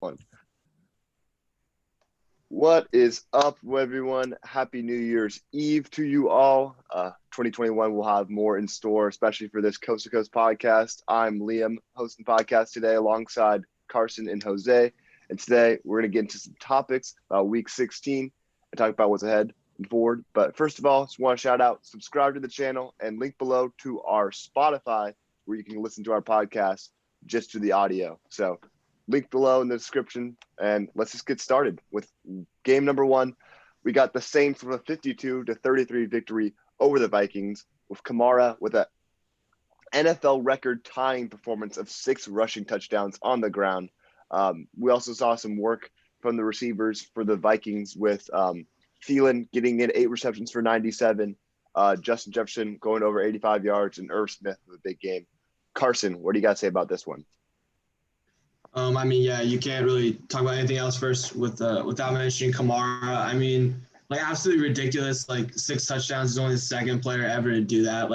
One. What is up, everyone? Happy New Year's Eve to you all. 2021 will have more in store, especially for this Coast to Coast podcast. I'm Liam, hosting the podcast today alongside Carson and Jose. And today we're going to get into some topics about week 16 and talk about what's ahead and forward. But first of all, just want to shout out, subscribe to the channel, and link below to our Spotify where you can listen to our podcast just to the audio. So link below in the description, and let's just get started with game number one. We got the Saints with a 52-33 victory over the Vikings, with Kamara with a NFL record tying performance of 6 rushing touchdowns on the ground. We also saw some work from the receivers for the Vikings with Thielen getting in 8 receptions for 97, Justin Jefferson going over 85 yards, and Irv Smith with a big game. Carson, what do you got to say about this one? You can't really talk about anything else first without mentioning Kamara. Absolutely ridiculous. 6 touchdowns is only the second player ever to do that.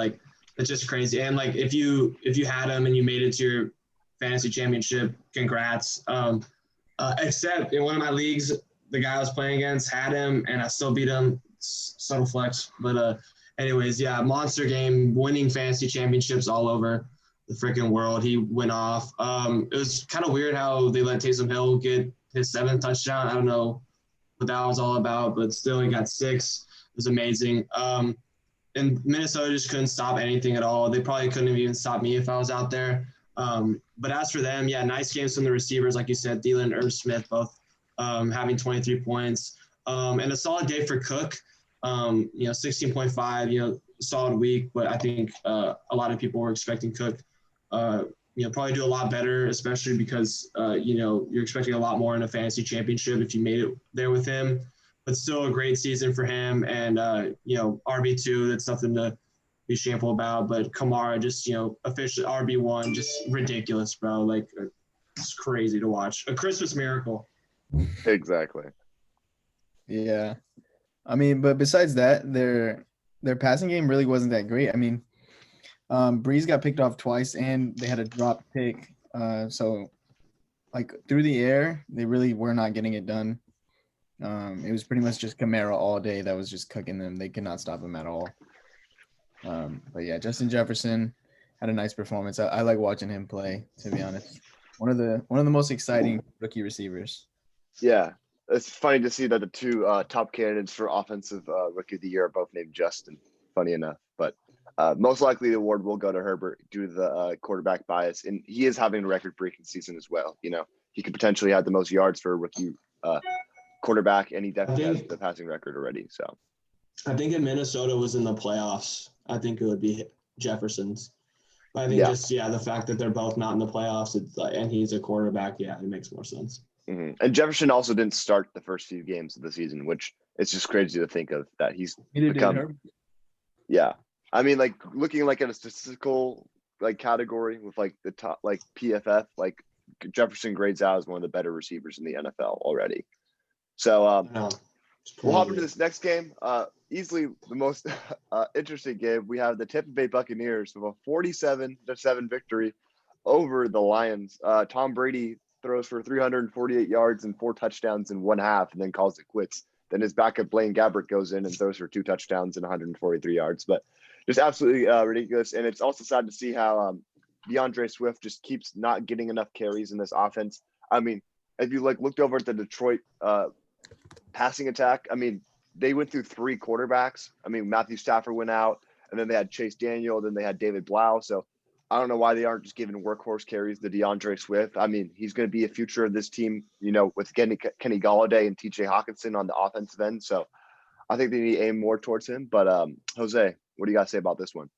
It's just crazy. And if you had him and you made it to your fantasy championship, congrats. Except in one of my leagues, the guy I was playing against had him, and I still beat him. Subtle flex, but monster game, winning fantasy championships all over the freaking world. He went off. It was kind of weird how they let Taysom Hill get his 7th touchdown. I don't know what that was all about, but still he got 6. It was amazing. And Minnesota just couldn't stop anything at all. They probably couldn't have even stopped me if I was out there. But as for them, nice games from the receivers, like you said, Thielen and Irv Smith both having 23 points. And a solid day for Cook. 16.5, solid week, but I think a lot of people were expecting Cook probably do a lot better, especially because, you're expecting a lot more in a fantasy championship if you made it there with him. But still a great season for him. And, RB2, that's nothing to be shameful about. But Kamara just, officially RB1, just ridiculous, bro. It's crazy to watch. A Christmas miracle. Exactly. Yeah. But besides that, their passing game really wasn't that great. Breeze got picked off twice, and they had a drop pick. So through the air, they really were not getting it done. It was pretty much just Kamara all day that was just cooking them. They could not stop him at all. Justin Jefferson had a nice performance. I like watching him play, to be honest. One of the most exciting rookie receivers. Yeah, it's funny to see that the 2 top candidates for offensive rookie of the year are both named Justin. Funny enough, but most likely the award will go to Herbert due to the quarterback bias, and he is having a record-breaking season as well. He could potentially have the most yards for a rookie quarterback, and he definitely has the passing record already. So, I think if Minnesota was in the playoffs, I think it would be Jefferson's. But I think the fact that they're both not in the playoffs, and he's a quarterback, it makes more sense. Mm-hmm. And Jefferson also didn't start the first few games of the season, which it's just crazy to think of that he's become. Yeah. Looking at a statistical category with the top PFF, Jefferson grades out as one of the better receivers in the NFL already. So we'll hop into this next game. Easily the most interesting game. We have the Tampa Bay Buccaneers with a 47-7 victory over the Lions. Tom Brady throws for 348 yards and 4 touchdowns in one half, and then calls it quits. Then his backup Blaine Gabbert goes in and throws for 2 touchdowns and 143 yards. But just absolutely ridiculous. And it's also sad to see how DeAndre Swift just keeps not getting enough carries in this offense. If you looked over at the Detroit passing attack, they went through 3 quarterbacks. Matthew Stafford went out, and then they had Chase Daniel, then they had David Blau. So I don't know why they aren't just giving workhorse carries to DeAndre Swift. He's going to be a future of this team, with Kenny Golladay and TJ Hawkinson on the offensive end. So I think they need to aim more towards him. But Jose, what do you got to say about this one?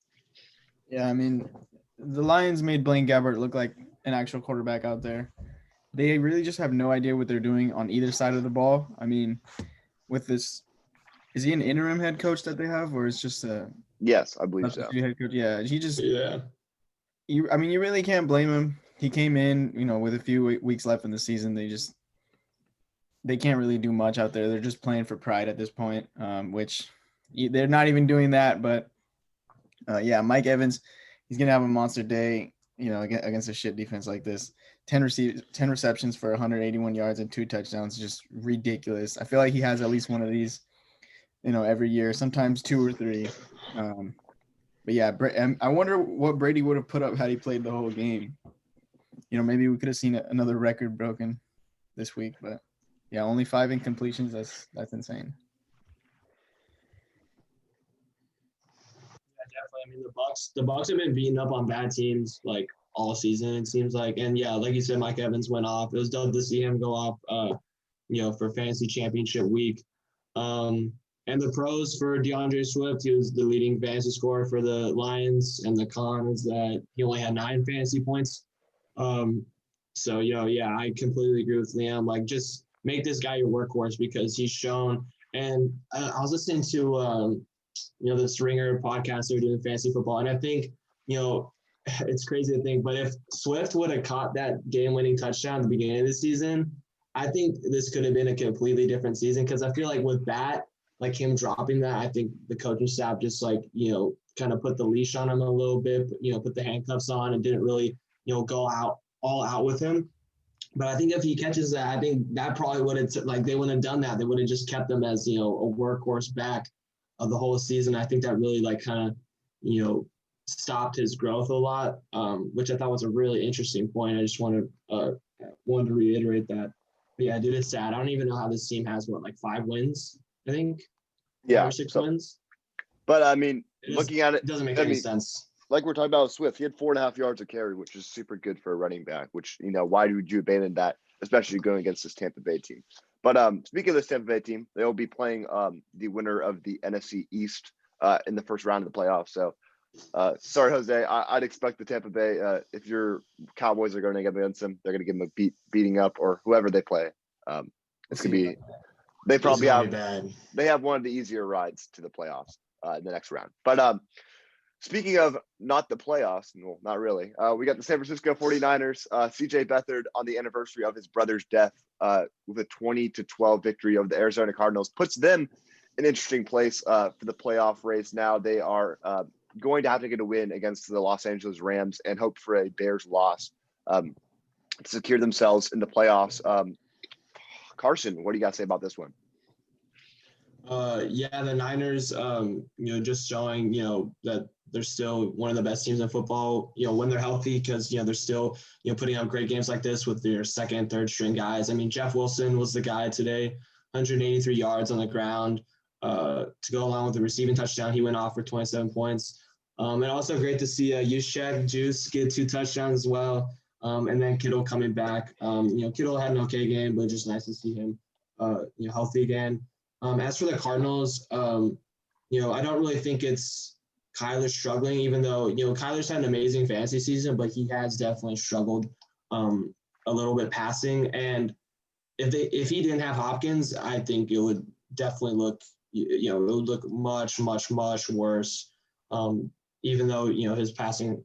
Yeah, the Lions made Blaine Gabbert look like an actual quarterback out there. They really just have no idea what they're doing on either side of the ball. With this, is he an interim head coach that they have, or is just a? Yes, I believe so. Head coach? Yeah, he just. Yeah. You really can't blame him. He came in, with a few weeks left in the season. They can't really do much out there. They're just playing for pride at this point, which they're not even doing that. But Mike Evans, he's gonna have a monster day, against a shit defense like this. 10 receptions for 181 yards and 2 touchdowns. Just ridiculous. I feel like he has at least one of these, every year, sometimes 2 or 3. But yeah, I wonder what Brady would have put up had he played the whole game. Maybe we could have seen another record broken this week, but yeah, only 5 incompletions. That's insane. Yeah, definitely. I mean, the Bucks have been beating up on bad teams like all season, it seems like. And yeah, like you said, Mike Evans went off. It was dope to see him go off, for fantasy championship week. And the pros for DeAndre Swift, he was the leading fantasy scorer for the Lions, and the con is that he only had 9 fantasy points. So, yeah, I completely agree with Liam. Like, just make this guy your workhorse because he's shown. And I was listening to, this Ringer podcast they were doing fantasy football, and I think, it's crazy to think, but if Swift would have caught that game-winning touchdown at the beginning of the season, I think this could have been a completely different season because I feel like with that, like him dropping that, I think the coaching staff just kind of put the leash on him a little bit, put the handcuffs on and didn't really, go all out with him. But I think if he catches that, I think that probably would have, they wouldn't have done that. They would have just kept him as, a workhorse back of the whole season. I think that really kind of, stopped his growth a lot, which I thought was a really interesting point. I just wanted to reiterate that. But yeah, dude, it's sad. I don't even know how this team has 5 wins, I think. Yeah. 5 or 6 wins. But I mean, looking at it, doesn't make any sense. Like we're talking about with Swift, he had 4.5 yards of carry, which is super good for a running back, which, why would you abandon that, especially going against this Tampa Bay team? But speaking of this Tampa Bay team, they'll be playing the winner of the NFC East in the first round of the playoffs. So, sorry, Jose, I'd expect the Tampa Bay, if your Cowboys are going to get against them, they're going to give them a beating up or whoever they play. It's going to be – they probably have one of the easier rides to the playoffs in the next round. But speaking of not the playoffs, well, not really. We got the San Francisco 49ers, CJ Beathard on the anniversary of his brother's death with a 20-12 victory over the Arizona Cardinals. Puts them in an interesting place for the playoff race now. They are going to have to get a win against the Los Angeles Rams and hope for a Bears loss to secure themselves in the playoffs. Carson, what do you got to say about this one? Yeah, the Niners, just showing, that they're still one of the best teams in football, when they're healthy, because, they're still, putting out great games like this with their second and third string guys. I mean, Jeff Wilson was the guy today, 183 yards on the ground to go along with the receiving touchdown. He went off for 27 points. And also great to see Juice get 2 touchdowns as well. And then Kittle coming back. Kittle had an okay game, but just nice to see him, healthy again. As for the Cardinals, I don't really think it's Kyler struggling, even though, Kyler's had an amazing fantasy season, but he has definitely struggled a little bit passing. And if he didn't have Hopkins, I think it would definitely look, it would look much, much, much worse. Even though, his passing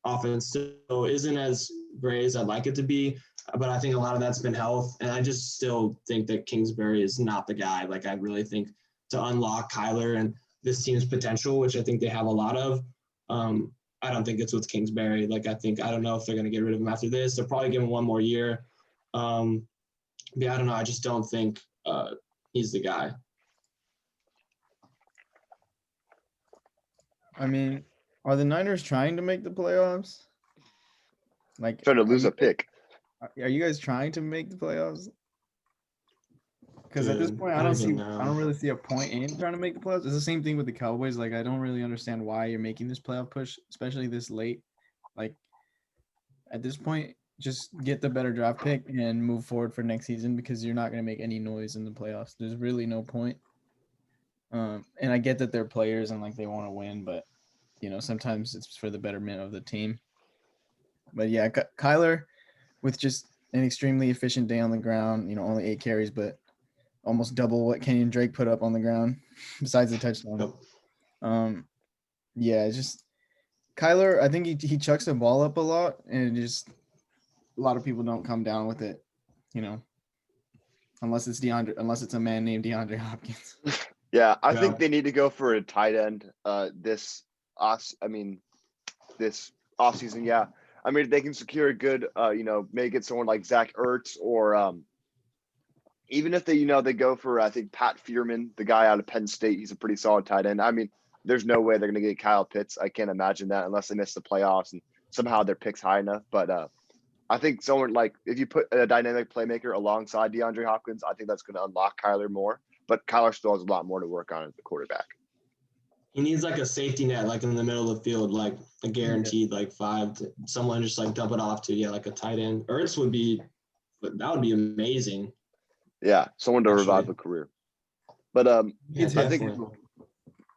offense still isn't as great as I'd like it to be. But I think a lot of that's been health. And I just still think that Kingsbury is not the guy. I really think to unlock Kyler and this team's potential, which I think they have a lot of, I don't think it's with Kingsbury. I don't know if they're going to get rid of him after this. They'll probably give him one more year. I don't know. I just don't think he's the guy. I mean, are the Niners trying to make the playoffs? Trying to lose a pick. Are you guys trying to make the playoffs? Because at this point, I don't really see a point in trying to make the playoffs. It's the same thing with the Cowboys. I don't really understand why you're making this playoff push, especially this late. At this point, just get the better draft pick and move forward for next season because you're not going to make any noise in the playoffs. There's really no point. And I get that they're players and they want to win, but sometimes it's for the betterment of the team. But yeah, Kyler with just an extremely efficient day on the ground, only 8 carries, but almost double what Kenyon Drake put up on the ground besides the touchdown. Yeah, just Kyler, I think he chucks the ball up a lot and just a lot of people don't come down with it, unless it's a man named DeAndre Hopkins. Yeah, I think they need to go for a tight end this offseason. Yeah, I mean, if they can secure a good, maybe get someone like Zach Ertz or even if they, they go for, I think, Pat Fearman, the guy out of Penn State, he's a pretty solid tight end. I mean, there's no way they're going to get Kyle Pitts. I can't imagine that unless they miss the playoffs and somehow their pick's high enough. But I think someone like if you put a dynamic playmaker alongside DeAndre Hopkins, I think that's going to unlock Kyler more. But Kyler still has a lot more to work on as the quarterback. He needs like a safety net, like in the middle of the field, like a guaranteed like 5 to someone just like dump it off to, like a tight end. Ertz would be amazing. Yeah, someone to revive a career. But I think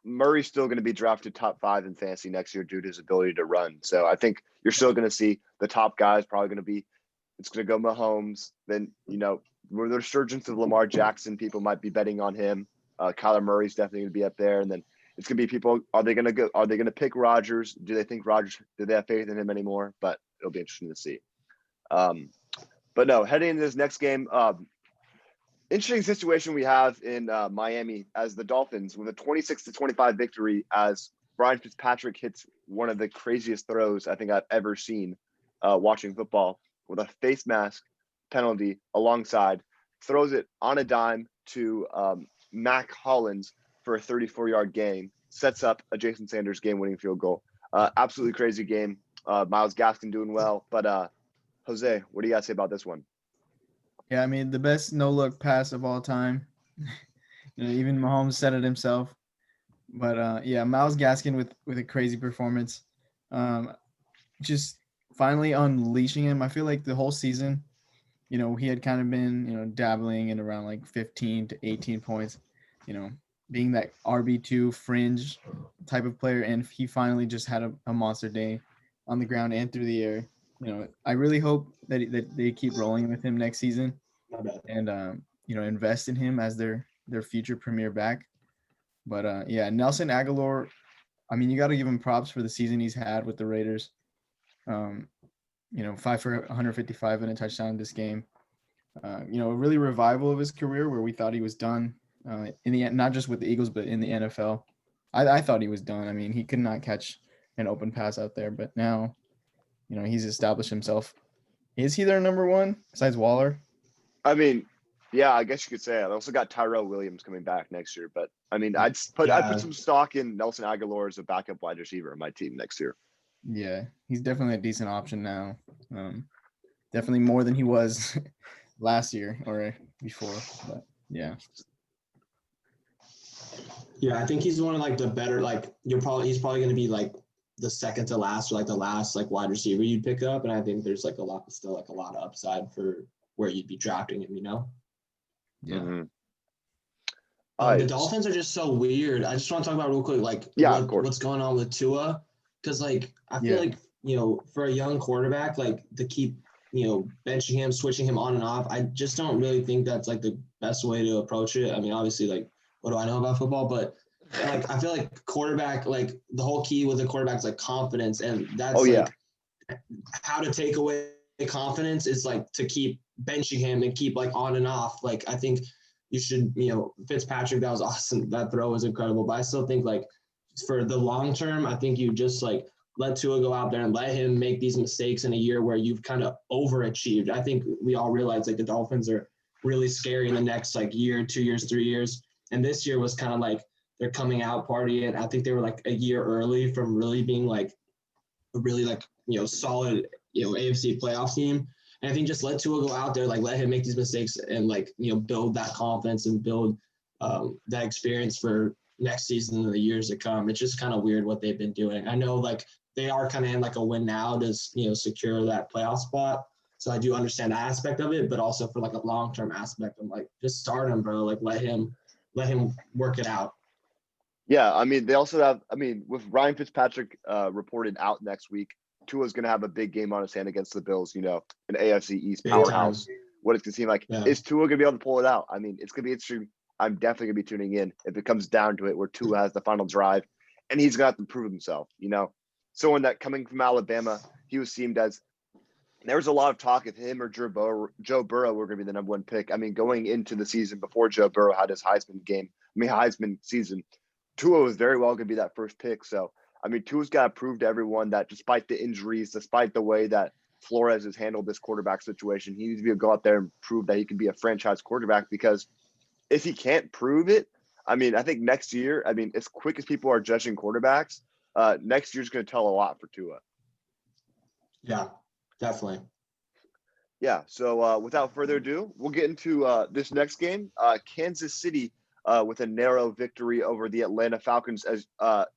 Murray's still going to be drafted top 5 in fantasy next year due to his ability to run. So I think you're still going to see the top guys probably going to be. It's going to go Mahomes. Then with the resurgence of Lamar Jackson, people might be betting on him. Kyler Murray's definitely going to be up there, and then it's going to be people. Are they going to pick Rodgers? Do they think Rodgers? Do they have faith in him anymore? But it'll be interesting to see. But no, heading into this next game, interesting situation we have in Miami as the Dolphins with a 26-25 victory as Ryan Fitzpatrick hits one of the craziest throws I think I've ever seen watching football with a face mask penalty alongside, throws it on a dime to Mac Hollins for a 34-yard gain, sets up a Jason Sanders game-winning field goal. Absolutely crazy game. Myles Gaskin doing well. But Jose, what do you got to say about this one? Yeah, I mean, the best no-look pass of all time. Even Mahomes said it himself. But, Myles Gaskin with a crazy performance. Just finally unleashing him. I feel like the whole season, he had kind of been, dabbling in around like 15 to 18 points, being that RB2 fringe type of player. And he finally just had a monster day on the ground and through the air. I really hope that they keep rolling with him next season and, invest in him as their future premier back. But, Nelson Aguilar, I mean, you got to give him props for the season he's had with the Raiders. 5 for 155 and a touchdown this game. A really revival of his career where we thought he was done in the end, not just with the Eagles, but in the NFL. I thought he was done. I mean, he could not catch an open pass out there, but now, he's established himself. Is he their number one besides Waller? I mean, yeah, I guess you could say it. I also got Tyrell Williams coming back next year, but I mean, I'd put some stock in Nelson Aguilar as a backup wide receiver on my team next year. Yeah, he's definitely a decent option now. Definitely more than he was last year or before. But yeah. Yeah, I think he's one of like the better. Like he's probably going to be like the second to last or like the last like wide receiver you'd pick up, and I think there's like a lot of upside for where you'd be drafting him. Yeah. Mm-hmm. The Dolphins are just so weird. I just want to talk about real quick, like what's going on with Tua. Because, like, I feel like, for a young quarterback, like, to keep, benching him, switching him on and off, I just don't really think that's, like, the best way to approach it. I mean, obviously, like, what do I know about football? But, like, I feel like quarterback, like, the whole key with a quarterback is, like, confidence. And that's, how to take away confidence is, like, to keep benching him and keep, like, on and off. Like, I think you should, Fitzpatrick, that was awesome. That throw was incredible. But I still think, like, for the long term, I think you just like let Tua go out there and let him make these mistakes in a year where you've kind of overachieved. I think we all realize like the Dolphins are really scary in the next like year, 2 years, 3 years. And this year was kind of like their coming out party. And I think they were like a year early from really being like a really like, solid, AFC playoff team. And I think just let Tua go out there, like let him make these mistakes and like, build that confidence and build that experience for next season and the years to come. It's just kind of weird what they've been doing. I know like they are kind of in like a win now to secure that playoff spot. So I do understand that aspect of it, but also for like a long-term aspect, I'm like, just start him, bro. Like let him work it out. Yeah, I mean, they also have. I mean, with Ryan Fitzpatrick reported out next week, Tua's going to have a big game on his hand against the Bills. An AFC East powerhouse. What it's going to seem like. Yeah. Is Tua going to be able to pull it out? I mean, it's going to be interesting. I'm definitely going to be tuning in if it comes down to it where Tua has the final drive and he's going to have to prove himself. Someone that coming from Alabama, he was seemed as there was a lot of talk of him or Joe Burrow were going to be the number one pick. I mean, going into the season before Joe Burrow had his Heisman season, Tua was very well going to be that first pick. So I mean, Tua's got to prove to everyone that despite the injuries, despite the way that Flores has handled this quarterback situation, he needs to go out there and prove that he can be a franchise quarterback, because if he can't prove it, I mean, I think next year, I mean, as quick as people are judging quarterbacks, next year's going to tell a lot for Tua. Yeah, definitely. Yeah, so without further ado, we'll get into this next game. Kansas City with a narrow victory over the Atlanta Falcons as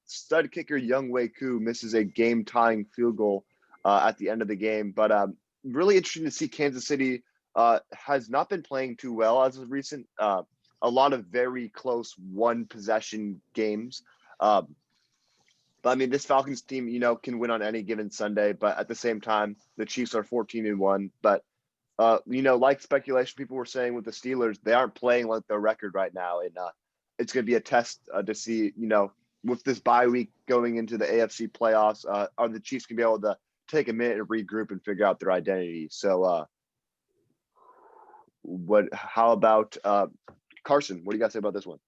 stud kicker Younghoe Koo misses a game-tying field goal at the end of the game. But really interesting to see Kansas City has not been playing too well as of recent. A lot of very close one-possession games. But I mean, this Falcons team, can win on any given Sunday. But at the same time, the Chiefs are 14-1. But like speculation, people were saying with the Steelers, they aren't playing like their record right now, and it's going to be a test to see, with this bye week going into the AFC playoffs, are the Chiefs going to be able to take a minute and regroup and figure out their identity? So, how about Carson? What do you guys say about this one?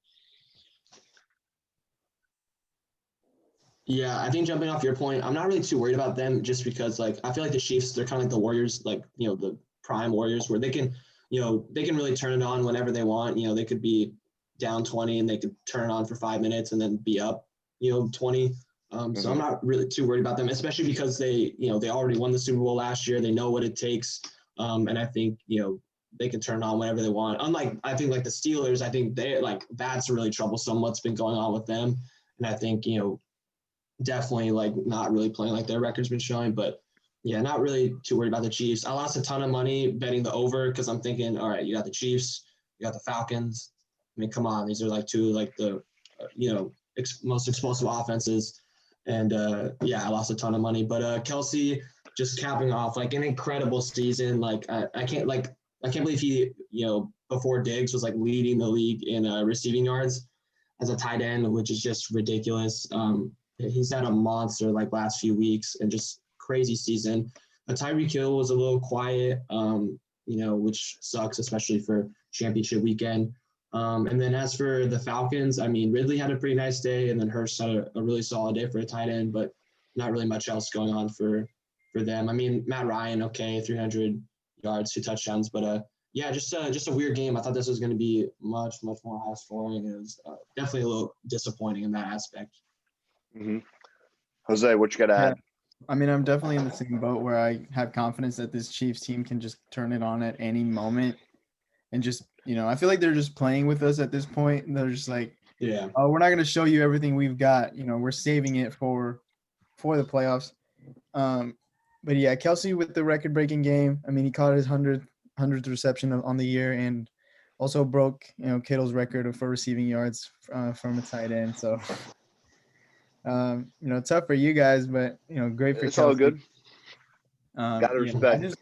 Yeah, I think jumping off your point, I'm not really too worried about them, just because I feel like the Chiefs, they're kind of like the Warriors, the prime Warriors, where they can really turn it on whenever they want. They could be down 20 and they could turn it on for 5 minutes and then be up 20. So I'm not really too worried about them, especially because they already won the Super Bowl last year. They know what it takes, and I think they can turn it on whenever they want. Unlike, I think, like the Steelers, I think they that's really troublesome what's been going on with them, and I think definitely not really playing like their record's been showing. But yeah, not really too worried about the Chiefs. I lost a ton of money betting the over because I'm thinking, all right, you got the Chiefs, you got the Falcons. I mean, come on, these are two the most explosive offenses, and I lost a ton of money. But Kelsey just capping off an incredible season. I can't believe he before Diggs was leading the league in receiving yards as a tight end, which is just ridiculous. He's had a monster last few weeks and just crazy season. But Tyreek Hill was a little quiet, which sucks, especially for championship weekend. And then as for the Falcons, I mean, Ridley had a pretty nice day, and then Hurst had a really solid day for a tight end, but not really much else going on for them. I mean, Matt Ryan, okay, 300 yards, 2 touchdowns, but just a weird game. I thought this was going to be much more high scoring. It was definitely a little disappointing in that aspect. Mm-hmm. Jose, what you got to add? I mean, I'm definitely in the same boat where I have confidence that this Chiefs team can just turn it on at any moment, and just I feel like they're just playing with us at this point. They're just oh, we're not going to show you everything we've got. We're saving it for the playoffs. But yeah, Kelsey with the record-breaking game. I mean, he caught his 100th reception on the year, and also broke Kittle's record for receiving yards from a tight end. So tough for you guys, but great for it's Kelsey. all good. Gotta respect.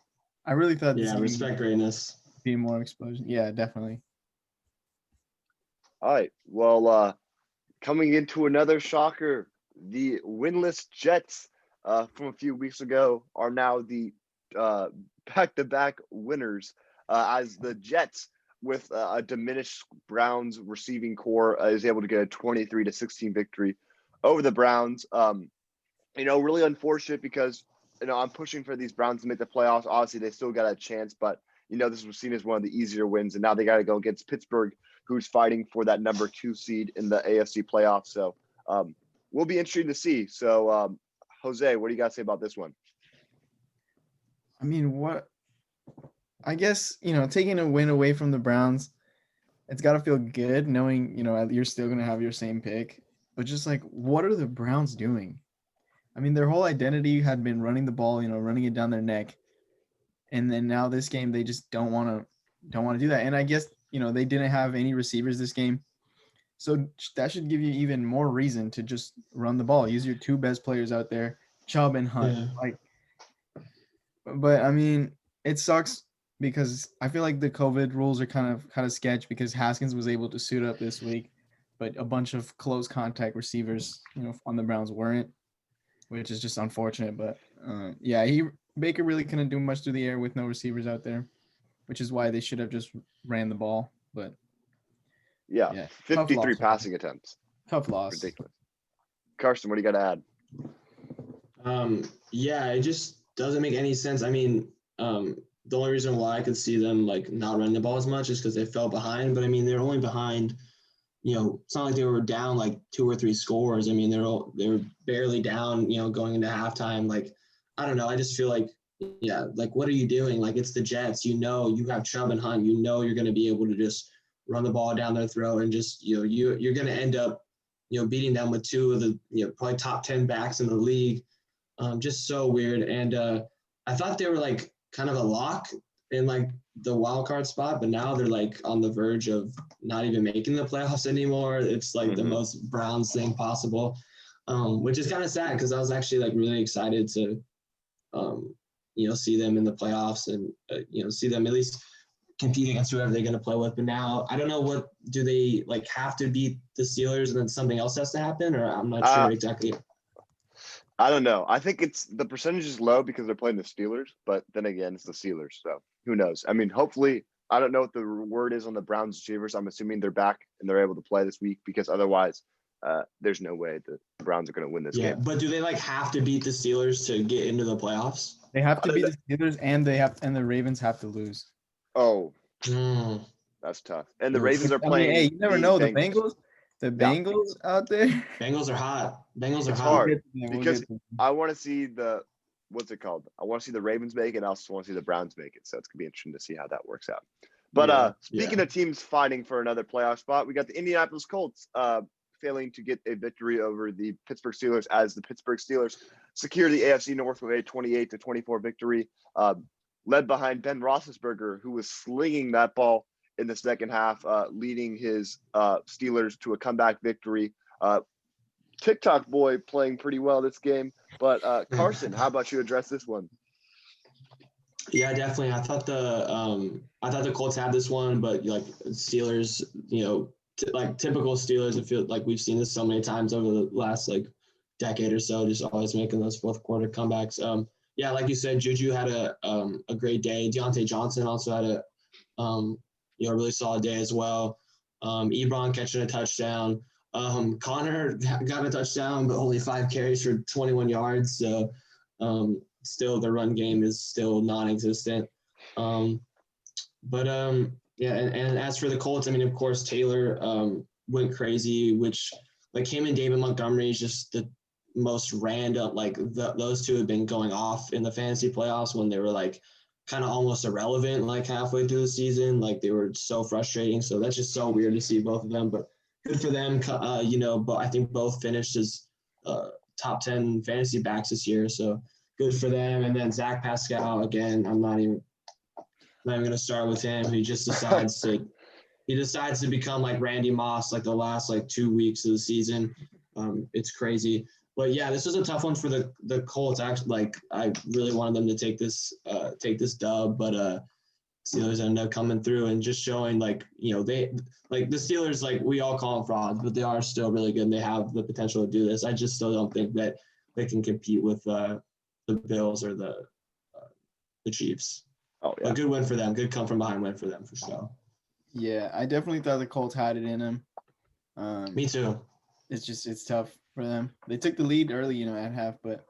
I really thought this game respect greatness. Be more explosion. Yeah, definitely. All right. Well, coming into another shocker, the winless Jets from a few weeks ago are now the back-to-back winners, as the Jets, with a diminished Browns receiving core, is able to get a 23-16 victory over the Browns. Really unfortunate because I'm pushing for these Browns to make the playoffs. Obviously, they still got a chance, but this was seen as one of the easier wins, and now they got to go against Pittsburgh, who's fighting for that number 2 seed in the AFC playoffs. So we'll be interested to see. So, Jose, what do you got to say about this one? I mean, I guess, taking a win away from the Browns, it's got to feel good knowing, you're still going to have your same pick. But just what are the Browns doing? I mean, their whole identity had been running the ball, running it down their neck. And then now this game, they just don't want to do that. And I guess, they didn't have any receivers this game. So that should give you even more reason to just run the ball. Use your 2 best players out there, Chubb and Hunt. Yeah. But I mean, it sucks because I feel like the COVID rules are kind of sketch, because Haskins was able to suit up this week, but a bunch of close contact receivers, on the Browns weren't, which is just unfortunate. But Baker really couldn't do much through the air with no receivers out there, which is why they should have just ran the ball. But 53 passing attempts. Tough loss. Ridiculous. Carson, what do you got to add? Yeah, it just doesn't make any sense. I mean, the only reason why I could see them like not running the ball as much is because they fell behind. But I mean, they're only behind. It's not like they were down like 2 or 3 scores. I mean, they're barely down. Going into halftime. Like, I don't know. I just feel like, yeah, like what are you doing? Like it's the Jets. You have Chubb and Hunt. You're going to be able to just run the ball down their throat and just you're going to end up beating them with two of the probably top 10 backs in the league. Just so weird. And I thought they were like kind of a lock in like the wild card spot, but now they're like on the verge of not even making the playoffs anymore. It's like the most Browns thing possible, which is kind of sad because I was actually like really excited to, see them in the playoffs and, see them at least compete against whoever they're going to play with. But now I don't know, what do they like have to beat the Steelers and then something else has to happen, or I'm not sure exactly. I don't know. I think the percentage is low because they're playing the Steelers, but then again, it's the Steelers, so who knows? I mean, hopefully, I don't know what the word is on the Browns receivers. I'm assuming they're back and they're able to play this week because otherwise, there's no way the Browns are going to win this game. But do they like have to beat the Steelers to get into the playoffs? They have to beat the Steelers, and the Ravens have to lose. Oh, that's tough. And the Ravens are playing. Hey, you never know. The Bengals out there. Bengals are hot. It's hard because I want to see what's it called? I want to see the Ravens make it. I also want to see the Browns make it. So it's gonna be interesting to see how that works out. But speaking of teams fighting for another playoff spot, we got the Indianapolis Colts failing to get a victory over the Pittsburgh Steelers as the Pittsburgh Steelers secure the AFC North with a 28-24 victory, led behind Ben Roethlisberger, who was slinging that ball in the second half, leading his Steelers to a comeback victory. TikTok boy playing pretty well this game. But Carson, how about you address this one? Yeah, definitely. I thought the Colts had this one, but like Steelers, like typical Steelers, I feel like we've seen this so many times over the last like decade or so, just always making those fourth quarter comebacks. Yeah, like you said, Juju had a great day. Deontay Johnson also had a really solid day as well. Ebron catching a touchdown. Connor got a touchdown, but only 5 carries for 21 yards. So still the run game is still non-existent. Yeah, and as for the Colts, I mean, of course, Taylor went crazy, which like him and David Montgomery is just the most random. Like those two have been going off in the fantasy playoffs when they were like kind of almost irrelevant, like halfway through the season. Like they were so frustrating. So that's just so weird to see both of them. But good for them. But I think both finished as top 10 fantasy backs this year. So good for them. And then Zach Pascal, again, I'm not even going to start with him. He just decides to become like Randy Moss, like the last like 2 weeks of the season. It's crazy. But yeah, this was a tough one for the Colts. Actually, like I really wanted them to take this dub, but Steelers ended up coming through and just showing like they like the Steelers, like we all call them frauds, but they are still really good and they have the potential to do this. I just still don't think that they can compete with the Bills or the Chiefs. Oh yeah, a good win for them. Good come from behind win for them for sure. Yeah, I definitely thought the Colts had it in them. Me too. It's tough for them. They took the lead early, at half, but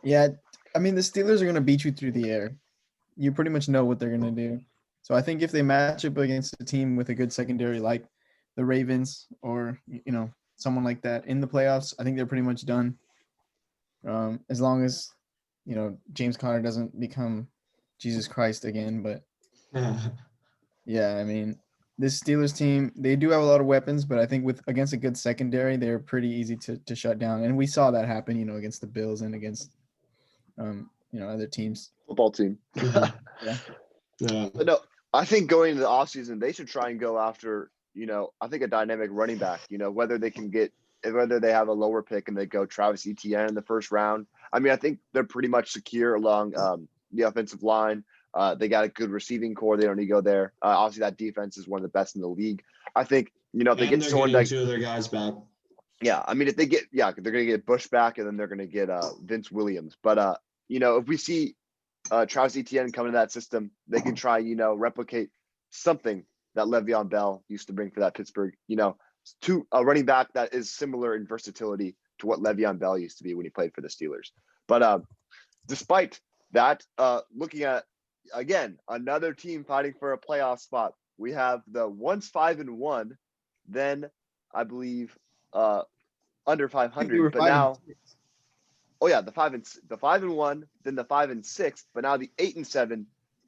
yeah, I mean the Steelers are gonna beat you through the air. You pretty much know what they're gonna do. So I think if they match up against a team with a good secondary like the Ravens or someone like that in the playoffs, I think they're pretty much done. As long as James Conner doesn't become Jesus Christ again, but yeah, I mean this Steelers team, they do have a lot of weapons, but I think against a good secondary, they're pretty easy to shut down. And we saw that happen, against the Bills and against other teams. Football team. Yeah. But no, I think going into the offseason, they should try and go after, I think a dynamic running back, whether they have a lower pick and they go Travis Etienne in the first round. I mean, I think they're pretty much secure along the offensive line. They got a good receiving core. They don't need to go there. Obviously, that defense is one of the best in the legue. I think, if they get someone like 2 of their guys back. Yeah, I mean, if they get, they're going to get Bush back, and then they're going to get Vince Williams. But if we see Travis Etienne come into that system, they can try, replicate something that Le'Veon Bell used to bring for that Pittsburgh. To a running back that is similar in versatility to what Le'Veon Bell used to be when he played for the Steelers. But despite that, looking at, again, another team fighting for a playoff spot, we have the once 5-1, then I believe under 500, but now, the 5-1, then the 5-6, but now the 8-7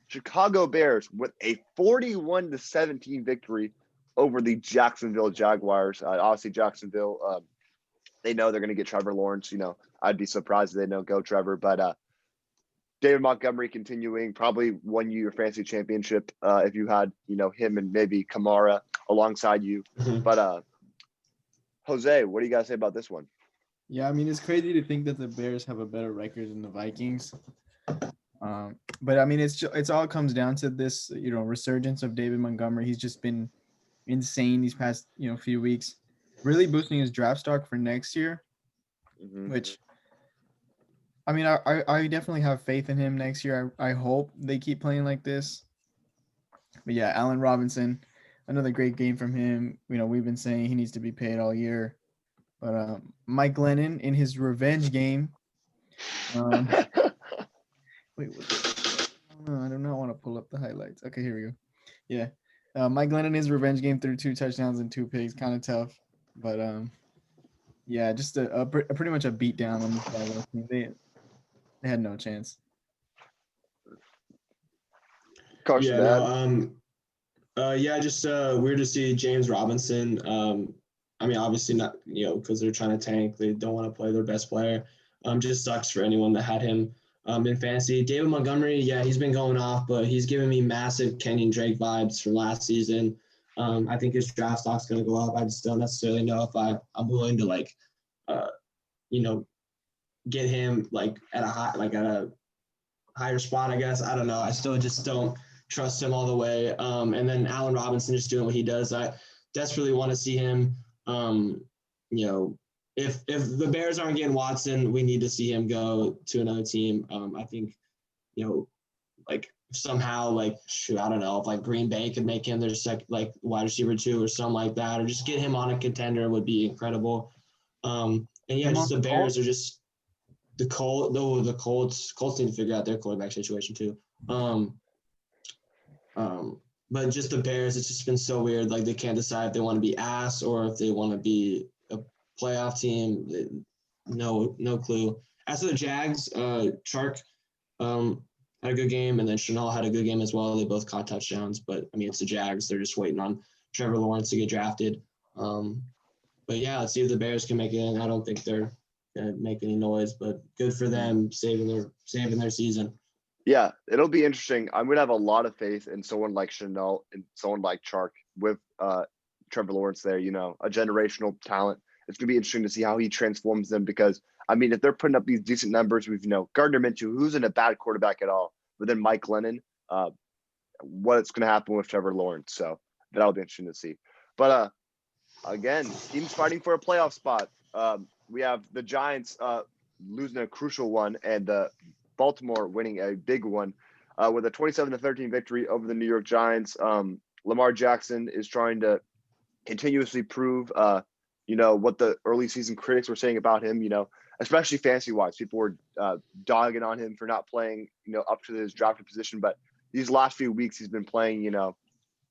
Chicago Bears with a 41-17 victory over the Jacksonville Jaguars. Obviously, Jacksonville, they know they're going to get Trevor Lawrence. I'd be surprised if they don't go Trevor, but David Montgomery continuing, probably won you your fantasy championship if you had, him and maybe Kamara alongside you. Mm-hmm. But Jose, what do you guys say about this one? Yeah, I mean, it's crazy to think that the Bears have a better record than the Vikings. But I mean, it's all comes down to this, resurgence of David Montgomery. He's just been insane these past, few weeks, really boosting his draft stock for next year, which, I mean, I definitely have faith in him next year. I hope they keep playing like this. But yeah, Allen Robinson, another great game from him. We've been saying he needs to be paid all year. But Mike Glennon in his revenge game. Wait, I do not want to pull up the highlights. Okay, here we go. Yeah. Mike Glennon in his revenge game threw 2 touchdowns and 2 picks. Kind of tough. But yeah, just a pretty much a beat down on the Jaguars team. They had no chance. Carson, just weird to see James Robinson. I mean, obviously not, because they're trying to tank. They don't want to play their best player. Just sucks for anyone that had him in fantasy. David Montgomery, yeah, he's been going off, but he's giving me massive Kenyon Drake vibes from last season. I think his draft stock's going to go up. I just don't necessarily know if I'm willing to get him at a higher spot, I guess. I don't know. I still just don't trust him all the way. And then Allen Robinson just doing what he does. I desperately want to see him. If the Bears aren't getting Watson, we need to see him go to another team. I think, somehow, I don't know, if Green Bay could make him their wide receiver 2 or something like that, or just get him on a contender would be incredible. And yeah, just the Bears are just the Colts need to figure out their quarterback situation too. But just the Bears, it's just been so weird. They can't decide if they want to be ass or if they want to be a playoff team. No clue. As for the Jags, Chark had a good game, and then Chanel had a good game as well. They both caught touchdowns, but I mean, it's the Jags. They're just waiting on Trevor Lawrence to get drafted. But yeah, let's see if the Bears can make it in. I don't think they're gonna make any noise, but good for them saving their season. Yeah, it'll be interesting. I'm going to have a lot of faith in someone like Chanel and someone like Chark with Trevor Lawrence there, a generational talent. It's going to be interesting to see how he transforms them because, I mean, if they're putting up these decent numbers with, Gardner Minshew, who's in a bad quarterback at all, but then Mike Glennon, what's going to happen with Trevor Lawrence. So that'll be interesting to see. But again, teams fighting for a playoff spot. We have the Giants losing a crucial one and the Baltimore winning a big one with a 27-13 victory over the New York Giants. Lamar Jackson is trying to continuously prove, what the early season critics were saying about him, especially fantasy wise. People were dogging on him for not playing, up to his drafted position. But these last few weeks, he's been playing,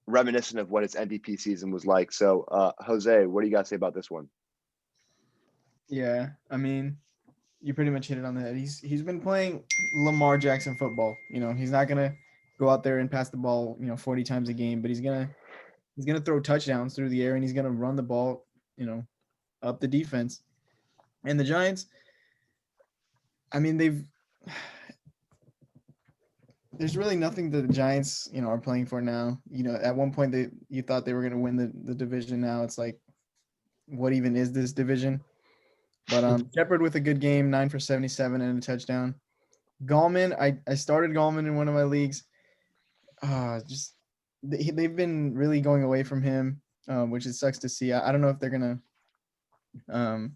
reminiscent of what his MVP season was like. So, Jose, what do you got to say about this one? Yeah, I mean, you pretty much hit it on the head. He's been playing Lamar Jackson football. He's not gonna go out there and pass the ball, 40 times a game, but he's gonna throw touchdowns through the air and he's gonna run the ball, up the defense. And the Giants, I mean, there's really nothing that the Giants, are playing for now. At one point you thought they were gonna win the division. Now it's like, what even is this division? But Shepard with a good game, 9 for 77 and a touchdown. Gallman, I started Gallman in one of my leagues. They've been really going away from him, which it sucks to see. I don't know if they're gonna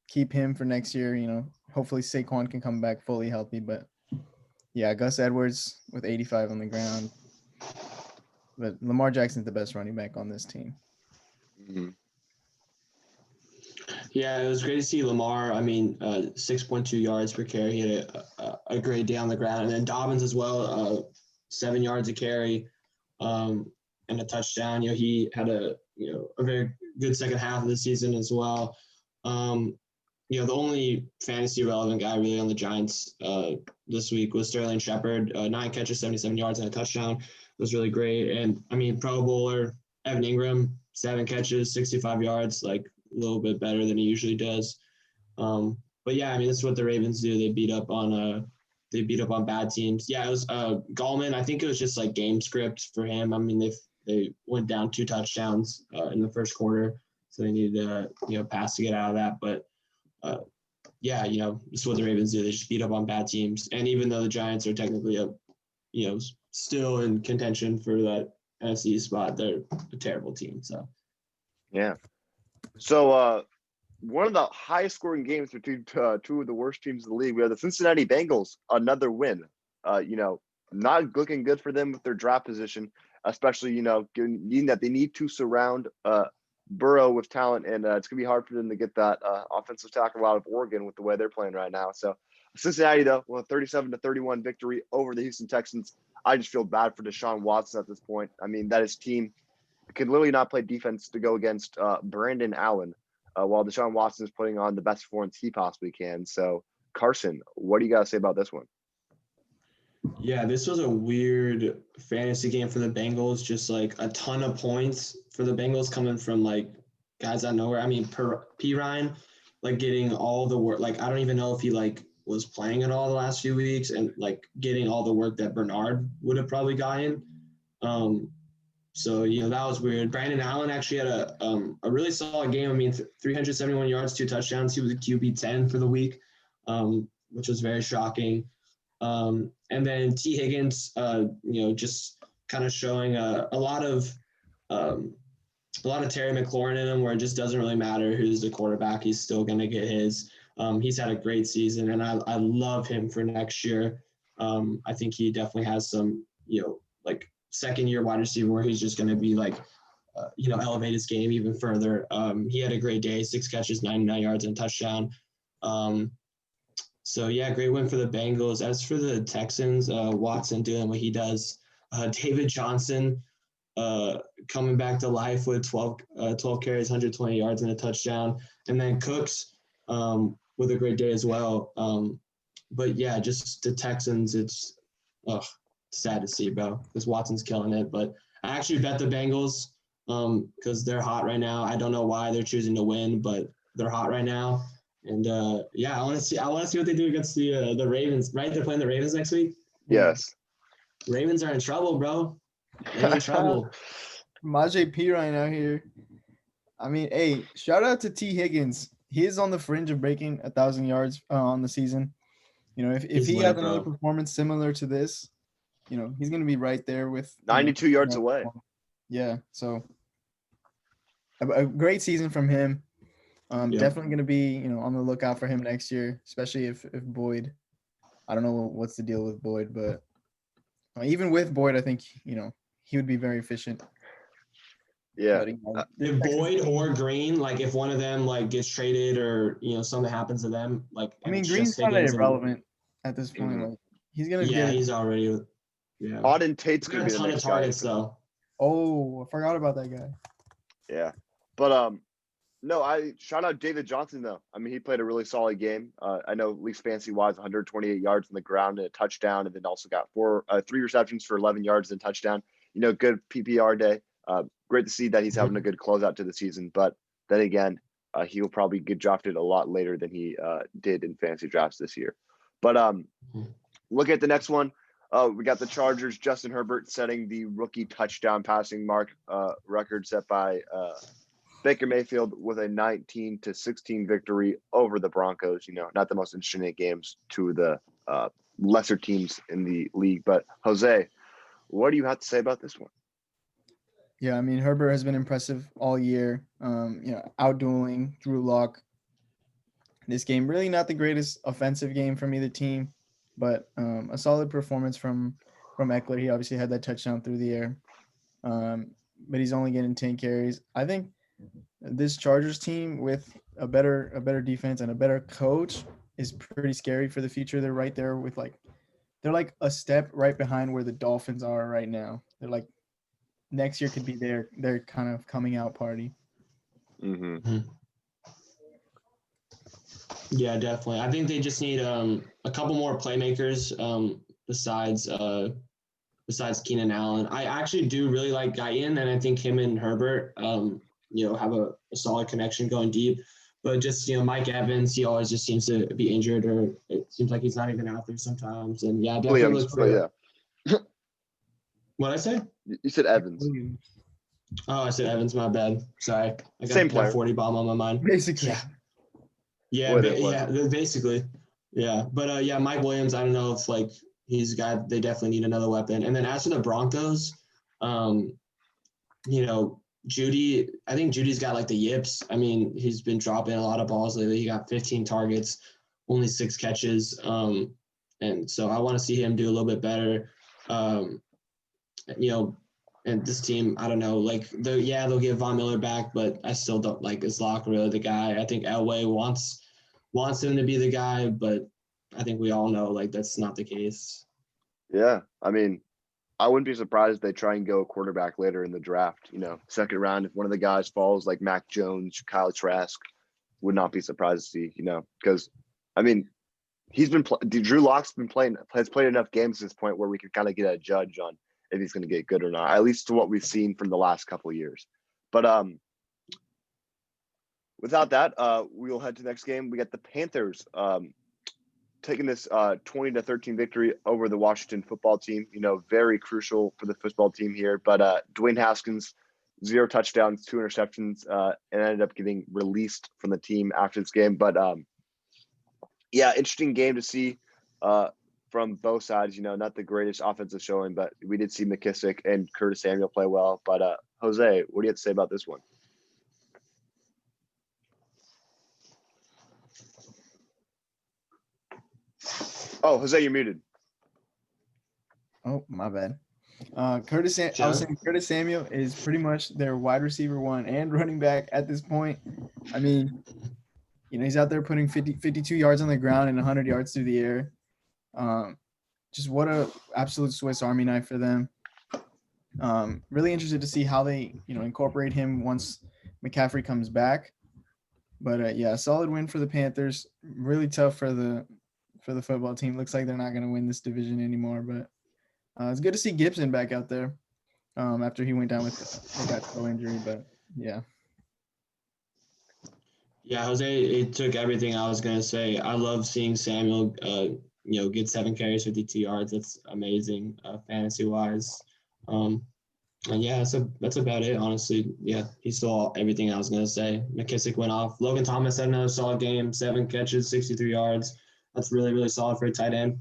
keep him for next year. Hopefully Saquon can come back fully healthy. But yeah, Gus Edwards with 85 on the ground. But Lamar Jackson's the best running back on this team. Mm-hmm. Yeah, it was great to see Lamar. I mean, 6.2 yards per carry. He had a great day on the ground. And then Dobbins as well, 7 yards a carry, and a touchdown. He had a very good second half of the season as well. The only fantasy relevant guy really on the Giants this week was Sterling Shepard. 9 catches, 77 yards, and a touchdown. It was really great. And I mean, Pro Bowler Evan Ingram, 7 catches, 65 yards, like a little bit better than he usually does. But yeah, I mean, that's what the Ravens do. They beat up on bad teams. Yeah, it was Gallman. I think it was just like game script for him. I mean, they went down 2 touchdowns in the first quarter, so they needed to pass to get out of that. But yeah, this is what the Ravens do. They just beat up on bad teams. And even though the Giants are technically still in contention for that NFC spot, they're a terrible team. So yeah. So one of the highest scoring games between 2 of the worst teams in the league. We have the Cincinnati Bengals, another win. Not looking good for them with their draft position, especially meaning that they need to surround Burrow with talent, and it's gonna be hard for them to get that offensive tackle out of Oregon with the way they're playing right now. So Cincinnati, though, with a 37-31 victory over the Houston Texans. I just feel bad for Deshaun Watson at this point. I mean, that his team can literally not play defense to go against Brandon Allen, while Deshaun Watson is putting on the best performance he possibly can. So, Carson, what do you got to say about this one? Yeah, this was a weird fantasy game for the Bengals. Just like a ton of points for the Bengals coming from like guys out of nowhere. I mean, Ryan, like getting all the work. Like I don't even know if he like was playing at all the last few weeks, and like getting all the work that Bernard would have probably gotten. So that was weird. Brandon Allen actually had a really solid game. I mean, 371 yards, 2 touchdowns. He was a QB 10 for the week, which was very shocking. And then T. Higgins, just kind of showing a lot of Terry McLaurin in him, where it just doesn't really matter who's the quarterback. He's still going to get his. He's had a great season, and I love him for next year. I think he definitely has some, like second-year wide receiver where he's just going to be like, elevate his game even further. He had a great day, 6 catches, 99 yards, and a touchdown. So, yeah, great win for the Bengals. As for the Texans, Watson doing what he does. David Johnson coming back to life with 12 carries, 120 yards, and a touchdown. And then Cooks with a great day as well. But, yeah, just the Texans, it's sad to see, bro, because Watson's killing it. But I actually bet the Bengals because they're hot right now. I don't know why they're choosing to win, but they're hot right now. And I want to see what they do against the Ravens. Right, they're playing the Ravens next week. Yes. Ravens are in trouble, bro. They're in trouble. Majay P right now here. I mean, hey, shout out to T. Higgins. He is on the fringe of breaking 1,000 yards on the season. If he has another performance similar to this, he's gonna be right there with 92 yards away. Yeah, so a great season from him. Definitely going to be, on the lookout for him next year, especially if Boyd. I don't know what's the deal with Boyd, but even with Boyd, I think he would be very efficient. Yeah. If Boyd or Green, like if one of them like gets traded or something happens to them, like I mean, Green's kind of irrelevant at this point. Mm-hmm. Like he's gonna he's already Auden Tate's gonna be the next targets guy. though. Oh, I forgot about that guy. Yeah, but no, I shout out David Johnson though. I mean, he played a really solid game. I know at least fantasy wise, 128 yards on the ground and a touchdown, and then also got 3 receptions for 11 yards and touchdown. Good PPR day. Great to see that he's having a good closeout to the season. But then again, he will probably get drafted a lot later than he did in fantasy drafts this year. But look at the next one. We got the Chargers. Justin Herbert setting the rookie touchdown passing record set by Baker Mayfield with a 19-16 victory over the Broncos. Not the most interesting games to the lesser teams in the league. But Jose, what do you have to say about this one? Yeah, I mean, Herbert has been impressive all year. Outdueling Drew Lock. This game really not the greatest offensive game from either team, but a solid performance from Eckler. He obviously had that touchdown through the air, but he's only getting 10 carries. I think this Chargers team with a better defense and a better coach is pretty scary for the future. They're right there with they're like a step right behind where the Dolphins are right now. They're like next year could be their kind of coming out party. Mm-hmm. Yeah, definitely. I think they just need a couple more playmakers besides Keenan Allen. I actually do really like Guyton, and I think him and Herbert have a solid connection going deep. But just Mike Evans, he always just seems to be injured, or it seems like he's not even out there sometimes. And yeah, definitely look for What I say? You said Evans. Oh, I said Evans. My bad. Sorry, I Same player. 40 bomb on my mind. Basically. Yeah, basically. Yeah, but Mike Williams. I don't know if he's a guy they definitely need another weapon. And then as for the Broncos, Judy. I think Judy's got the yips. I mean, he's been dropping a lot of balls lately. He got 15 targets, only 6 catches. And so I want to see him do a little bit better. And this team, I don't know, they'll get Von Miller back, but I still don't like is Locke really the guy. I think Elway wants him to be the guy, but I think we all know that's not the case. Yeah, I mean, I wouldn't be surprised if they try and go quarterback later in the draft. Second round, if one of the guys falls like Mac Jones, Kyle Trask, would not be surprised to see. Because I mean, Drew Lock's has played enough games at this point where we can kind of get a judge on if he's going to get good or not, at least to what we've seen from the last couple of years. But without that, we'll head to the next game. We got the Panthers taking this 20-13 victory over the Washington football team. Very crucial for the football team here. But Dwayne Haskins, 0 touchdowns, 2 interceptions, and ended up getting released from the team after this game. But interesting game to see from both sides. Not the greatest offensive showing, but we did see McKissick and Curtis Samuel play well. But Jose, what do you have to say about this one? Oh, Jose, you're muted. Oh, my bad. I was saying Curtis Samuel is pretty much their wide receiver 1 and running back at this point. I mean, he's out there putting 52 yards on the ground and 100 yards through the air. Just what a absolute Swiss Army knife for them. Really interested to see how they, incorporate him once McCaffrey comes back. But a solid win for the Panthers. Really tough for the football team. Looks like they're not going to win this division anymore. But it's good to see Gibson back out there after he went down with that toe injury. But yeah. Yeah, Jose, it took everything I was going to say. I love seeing Samuel, get 7 carries, 52 yards. That's amazing, fantasy-wise. And yeah, that's about it, honestly. Yeah, he saw everything I was going to say. McKissick went off. Logan Thomas had another solid game, 7 catches, 63 yards. That's really, really solid for a tight end.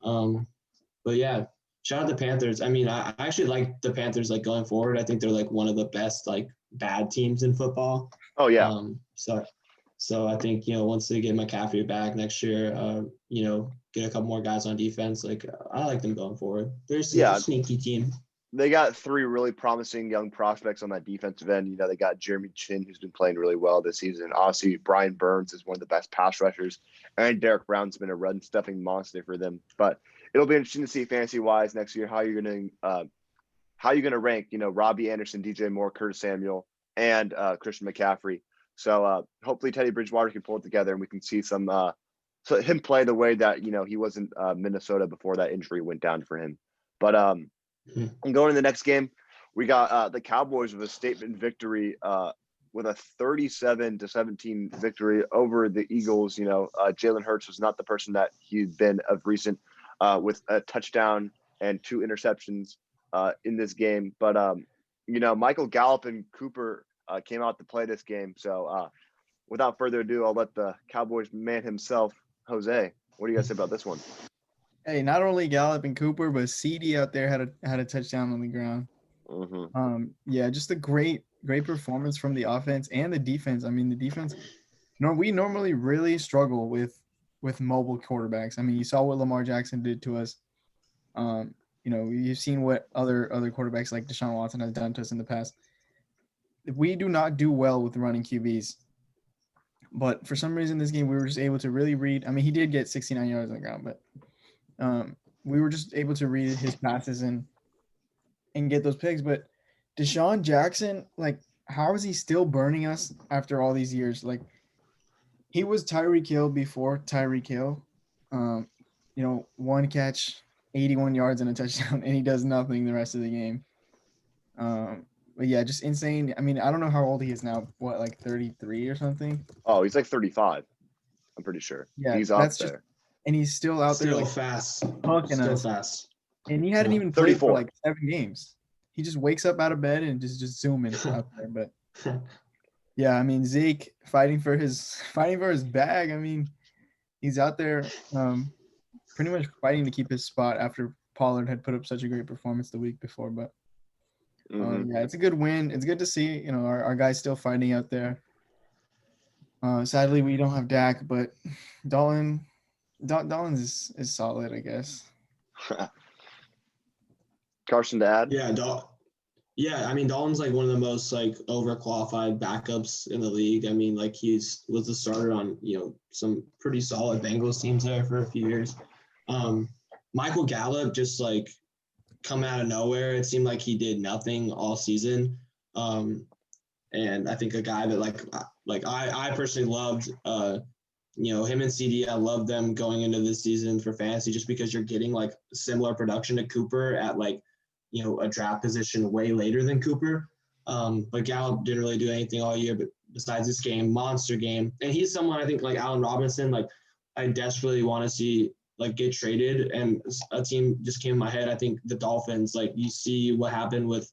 But yeah, shout out the Panthers. I mean, I actually like the Panthers going forward. I think they're one of the best bad teams in football. Oh yeah. So I think once they get McCaffrey back next year, get a couple more guys on defense. I like them going forward. They're a sneaky team. They got 3 really promising young prospects on that defensive end. They got Jeremy Chin, who's been playing really well this season. Obviously, Brian Burns is one of the best pass rushers, and Derek Brown's been a run-stuffing monster for them. But it'll be interesting to see fantasy-wise next year how you're going to rank. Robbie Anderson, DJ Moore, Curtis Samuel, and Christian McCaffrey. So hopefully Teddy Bridgewater can pull it together, and we can see him play the way that he wasn't Minnesota before that injury went down for him. But and going to the next game, we got the Cowboys with a statement victory with a 37-17 victory over the Eagles. Jalen Hurts was not the person that he'd been of recent with a touchdown and 2 interceptions in this game. But, Michael Gallup and Cooper came out to play this game. So without further ado, I'll let the Cowboys man himself, Jose. What do you guys say about this one? Hey, not only Gallup and Cooper, but CD out there had a touchdown on the ground. Mm-hmm. Just a great performance from the offense and the defense. I mean, the defense. We normally really struggle with mobile quarterbacks. I mean, you saw what Lamar Jackson did to us. You've seen what other quarterbacks like Deshaun Watson has done to us in the past. we do not do well with running QBs. But for some reason, this game, we were just able to really read. I mean, he did get 69 yards on the ground, but we were just able to read his passes and get those picks. But Deshaun Jackson, like, how is he still burning us after all these years? Like, he was Tyreek Hill before Tyreek Hill. One catch, 81 yards and a touchdown, and he does nothing the rest of the game. But yeah, just insane. I mean, I don't know how old he is now. What, like 33 or something? Oh, he's like 35. I'm pretty sure. Yeah, he's up there. And he's still out there, like, fast. Still fast. And he hadn't even played 34. for like 7 games. He just wakes up out of bed and just zooming out there. But yeah, I mean, Zeke fighting for his bag. I mean, he's out there pretty much fighting to keep his spot after Pollard had put up such a great performance the week before. But yeah, it's a good win. It's good to see, our guys still fighting out there. Sadly, we don't have Dak, but Dalton is solid, I guess. Carson to add? Yeah, I mean, Dalton's like one of the most like overqualified backups in the league. I mean, like was the starter on, some pretty solid Bengals teams there for a few years. Michael Gallup just like come out of nowhere. It seemed like he did nothing all season. And I think a guy that I personally loved, him and CD, I love them going into this season for fantasy just because you're getting like similar production to Cooper at like, a draft position way later than Cooper. But Gallup didn't really do anything all year, but besides this game, monster game. And he's someone I think like Allen Robinson, like I desperately want to see like get traded. And a team just came in my head. I think the Dolphins, like you see what happened with,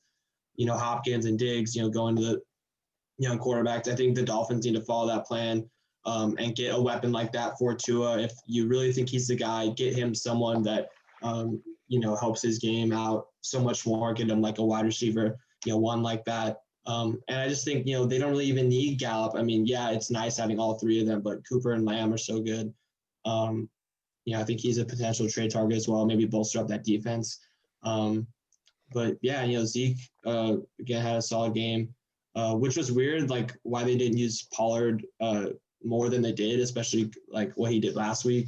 Hopkins and Diggs, going to the young quarterbacks. I think the Dolphins need to follow that plan and get a weapon like that for Tua. If you really think he's the guy, get him someone that, helps his game out so much more, get him like a wide receiver, one like that. And I just think, they don't really even need Gallup. I mean, yeah, it's nice having all three of them, but Cooper and Lamb are so good. I think he's a potential trade target as well, maybe bolster up that defense. But yeah, Zeke, again, had a solid game, which was weird, like why they didn't use Pollard more than they did, especially like what he did last week.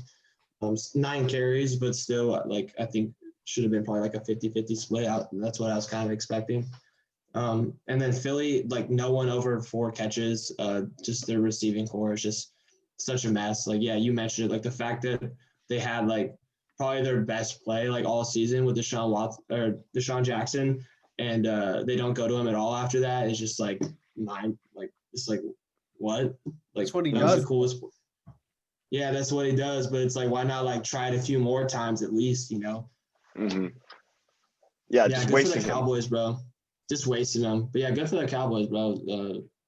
9 carries, but still, like, I think should have been probably like a 50-50 split out. That's what I was kind of expecting. And then Philly, like no one over 4 catches, just their receiving core is just such a mess. Like, yeah, you mentioned it, like the fact that they had like probably their best play like all season with Deshaun Jackson, and they don't go to him at all after that. It's just like it's like what? Like that's what he does. The coolest. Yeah, that's what he does, but it's like, why not like try it a few more times at least, Yeah, just good for the Cowboys, bro. Just wasting them. But yeah, good for the Cowboys, bro.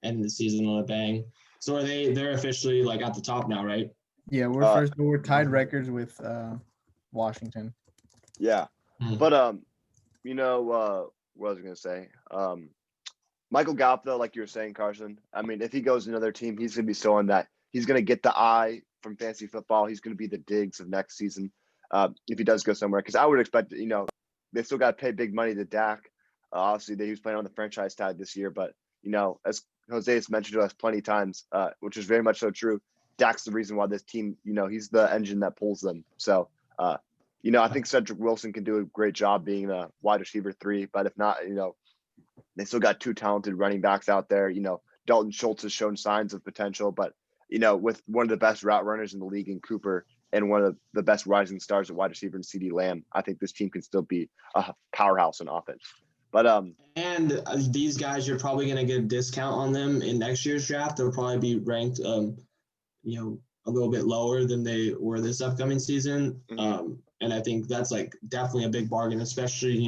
Ending the season on a bang. So they're officially like at the top now, right? Yeah, we're first. We're tied records with Washington. Yeah, but what was I gonna say? Michael Gallup, though, like you were saying, Carson. I mean, if he goes to another team, he's gonna be someone that he's gonna get the eye from fantasy football. He's gonna be the Diggs of next season if he does go somewhere. Because I would expect, they still got to pay big money to Dak. Obviously, he was playing on the franchise tag this year, but as Jose has mentioned to us plenty of times, which is very much so true. Dak's the reason why this team, he's the engine that pulls them. So, I think Cedric Wilson can do a great job being a wide receiver 3, but if not, they still got 2 talented running backs out there. Dalton Schultz has shown signs of potential, but, with one of the best route runners in the league in Cooper and one of the best rising stars at wide receiver in CD Lamb, I think this team can still be a powerhouse in offense. But and these guys, you're probably going to get a discount on them in next year's draft. They'll probably be ranked, a little bit lower than they were this upcoming season. Mm-hmm. And I think that's like definitely a big bargain, especially,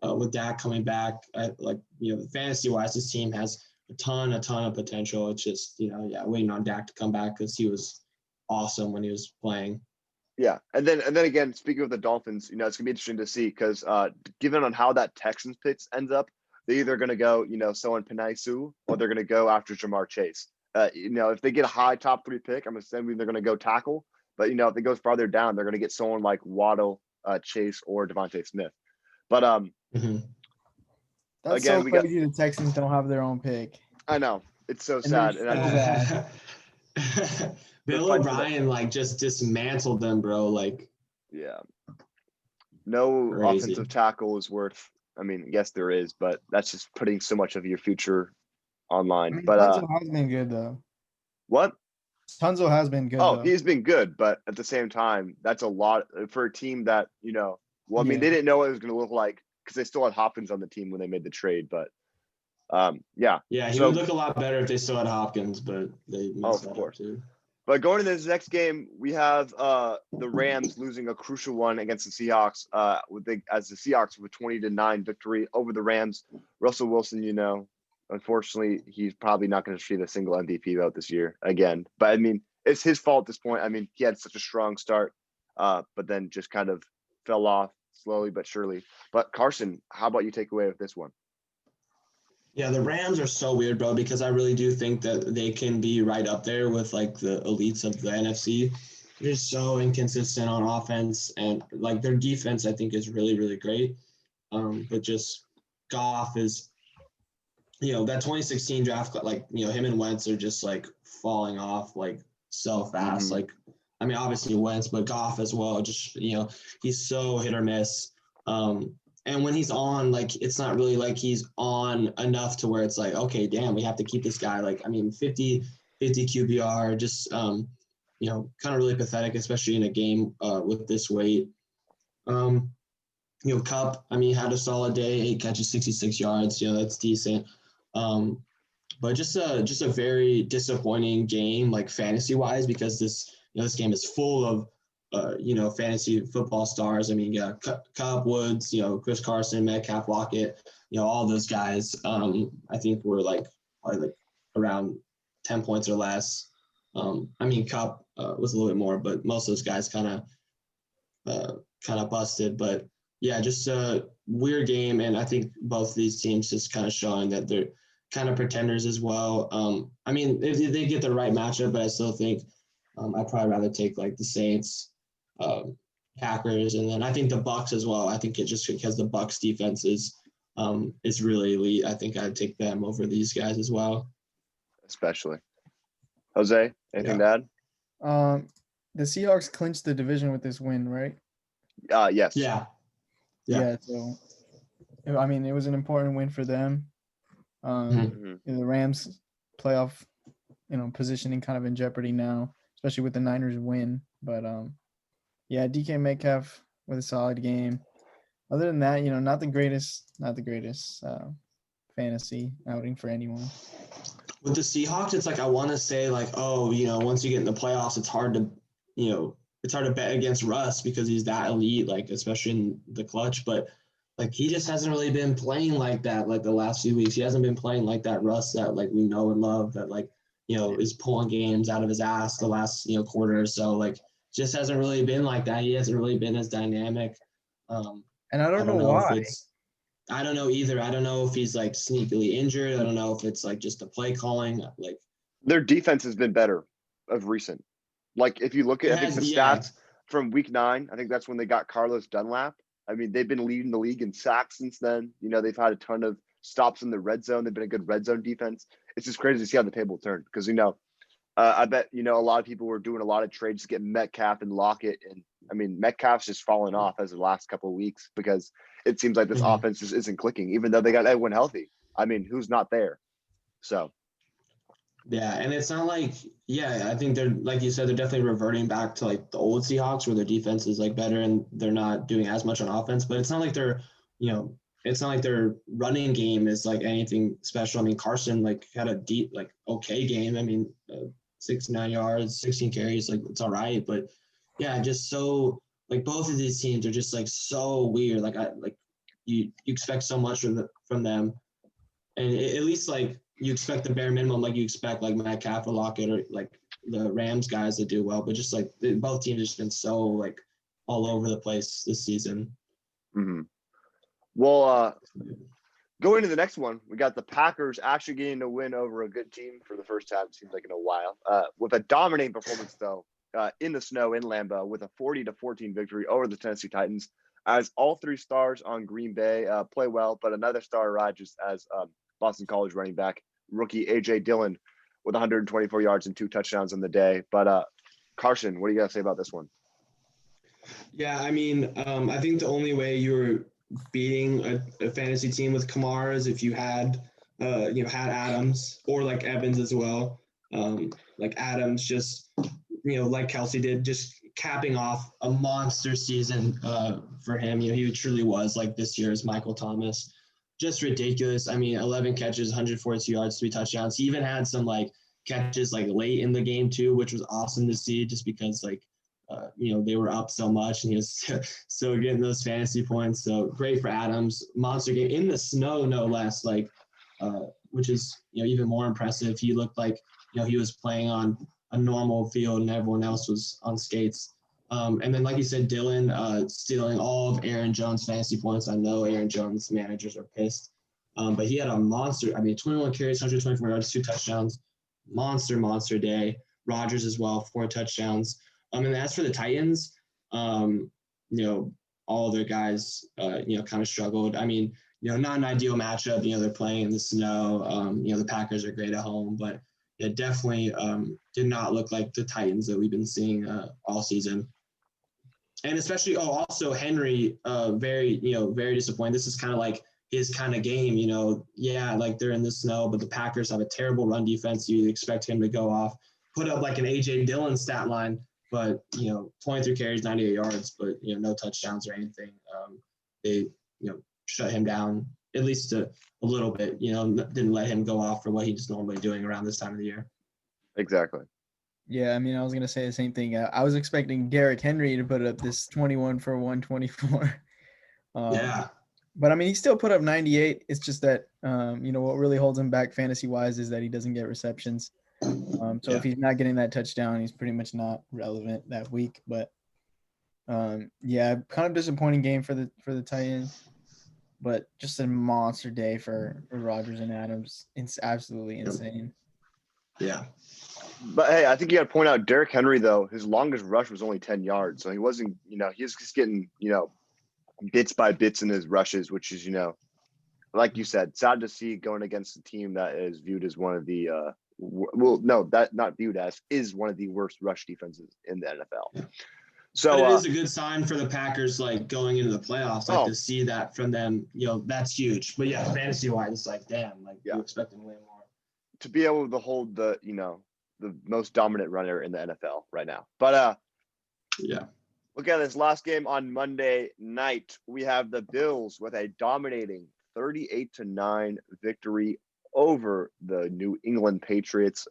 with Dak coming back. Fantasy wise, this team has a ton of potential. It's just, waiting on Dak to come back because he was awesome when he was playing. Yeah, and then again, speaking of the Dolphins, it's gonna be interesting to see because given on how that Texans pick ends up, they're either gonna go, someone Penei Sewell, or they're gonna go after Jamar Chase. If they get a high top 3 pick, I'm assuming they're gonna go tackle. But if it goes farther down, they're gonna get someone like Waddle, Chase, or Devontae Smith. But That's again, so we got. crazy. The Texans don't have their own pick. I know it's so And they're sad, and I'm so bad. Bill fighting for O'Brien like just dismantled them, bro. Like, yeah. No crazy. offensive tackle is worth. I mean, yes, there is, but that's just putting so much of your future online. I mean, But Tunzel has been good though. what? Tunzel has been good Oh, though. he's been good, but at the same time, that's a lot for a team that Well, I mean, they Yeah. didn't know what it was going to look like because they still had Hopkins on the team when they made the trade. But yeah. Yeah, he So, would look a lot better if they still had Hopkins, but they messed of that course. up too. But going into this next game, we have the Rams losing a crucial one against the Seahawks. As the Seahawks with a 20-9 victory over the Rams. Russell Wilson, unfortunately, he's probably not going to receive a single MVP vote this year again. But I mean, it's his fault at this point. I mean, he had such a strong start, but then just kind of fell off slowly but surely. But Carson, how about you take away with this one? Yeah, the Rams are so weird, bro, because I really do think that they can be right up there with like the elites of the NFC. They're just so inconsistent on offense, and like their defense, I think, is really, really great. But just Goff is, that 2016 draft, like, him and Wentz are just like falling off like so fast. Mm-hmm. Like, I mean, obviously Wentz, but Goff as well. Just, he's so hit or miss. And when he's on, like, it's not really like he's on enough to where it's like, okay, damn, we have to keep this guy. Like, I mean, 50 QBR, just, kind of really pathetic, especially in a game with this weight. Cup, I mean, had a solid day, 8 catches, 66 yards. That's decent. But just a very disappointing game, like fantasy-wise, because this game is full of fantasy football stars. I mean, Cup, Woods, Chris Carson, Metcalf, Lockett, all those guys. I think were probably like around 10 points or less. I mean, Cup was a little bit more, but most of those guys kind of busted. But yeah, just a weird game, and I think both of these teams just kind of showing that they're kind of pretenders as well. I mean, if they get the right matchup, but I still think I'd probably rather take like the Saints, Packers, and then I think the Bucks as well. I think it just because the Bucks defense is really elite. I think I'd take them over these guys as well. Especially. Jose, anything to add? The Seahawks clinched the division with this win, right? Yes. Yeah. So, I mean, it was an important win for them. The Rams playoff, positioning kind of in jeopardy now, especially with the Niners win. But DK Metcalf with a solid game. Other than that, not the greatest fantasy outing for anyone. With the Seahawks, it's like I want to say like, oh, once you get in the playoffs, it's hard to bet against Russ because he's that elite, like especially in the clutch. But like he just hasn't really been playing like that like the last few weeks. He hasn't been playing like that Russ that like we know and love that like is pulling games out of his ass the last quarter or so. Like just hasn't really been like that. He hasn't really been as dynamic. And I don't know why. I don't know either. I don't know if he's like sneakily injured. I don't know if it's like just the play calling. Like their defense has been better of recent. Like if you look at the stats from week 9, I think that's when they got Carlos Dunlap. I mean, they've been leading the league in sacks since then. They've had a ton of stops in the red zone. They've been a good red zone defense. It's just crazy to see how the table turned because, I bet, a lot of people were doing a lot of trades to get Metcalf and Lockett. And I mean, Metcalf's just fallen off as the last couple of weeks because it seems like this offense just isn't clicking, even though they got everyone healthy. I mean, who's not there? So. Yeah, and it's not like, I think they're, like you said, they're definitely reverting back to like the old Seahawks where their defense is like better and they're not doing as much on offense, but it's not like it's not like their running game is like anything special. I mean, Carson like had a deep, like okay game. I mean, 69 yards, 16 carries, like it's all right. But yeah, just so like both of these teams are just like so weird. Like you expect so much from them. And at least like you expect the bare minimum, like you expect like Metcalf or Lockett or like the Rams guys to do well, but just like both teams have just been so like all over the place this season. Mm-hmm. Well, going to the next one, we got the Packers actually getting a win over a good team for the first time, it seems like in a while, with a dominating performance though, in the snow in Lambeau with a 40-14 victory over the Tennessee Titans. as all three stars on Green Bay play well, but another star arrives as Boston College running back rookie A.J. Dillon with 124 yards and 2 touchdowns on the day. But Carson, what do you got to say about this one? Yeah, I mean, I think the only way you're beating a fantasy team with Kamara is if you had Adams or like Evans as well. Like Adams just, like Kelsey did, just capping off a monster season for him. He truly was like this year's Michael Thomas. Just ridiculous. I mean, 11 catches, 142 yards, 3 touchdowns. He even had some like catches like late in the game too, which was awesome to see just because like, they were up so much and he was still getting those fantasy points. So great for Adams. Monster game in the snow, no less, like, which is, even more impressive. He looked like, he was playing on a normal field and everyone else was on skates. And then, like you said, Dillon stealing all of Aaron Jones' fantasy points. I know Aaron Jones' managers are pissed. But he had a monster, 21 carries, 124 yards, 2 touchdowns. Monster day. Rodgers as well, 4 touchdowns. And as for the Titans, all their guys, kind of struggled. I mean, not an ideal matchup. They're playing in the snow. The Packers are great at home, but it definitely did not look like the Titans that we've been seeing all season. And especially, also Henry, very disappointed. This is kind of like his kind of game, like they're in the snow, but the Packers have a terrible run defense. You expect him to go off, put up like an A.J. Dillon stat line, but, 23 carries, 98 yards, but, no touchdowns or anything. They, shut him down at least a little bit, didn't let him go off for what he's normally doing around this time of the year. Exactly. Yeah, I mean, I was going to say the same thing. I was expecting Derrick Henry to put up this 21 for 124. Yeah. But, I mean, he still put up 98. It's just that, what really holds him back fantasy-wise is that he doesn't get receptions. If he's not getting that touchdown, he's pretty much not relevant that week. But, kind of disappointing game for the Titans. But just a monster day for Rodgers and Adams. It's absolutely insane. Yeah. But hey, I think you got to point out Derrick Henry though. His longest rush was only 10 yards, so he wasn't. He was just getting bits by bits in his rushes, which is like you said, sad to see going against a team that is viewed as one of the not viewed as is one of the worst rush defenses in the NFL. Yeah. So but it is a good sign for the Packers, like going into the playoffs, to see that from them. That's huge. But yeah, fantasy wise, it's like damn, you expect them way more. To be able to hold the the most dominant runner in the NFL right now. But look at this last game on Monday night. We have the Bills with a dominating 38-9 victory over the New England Patriots.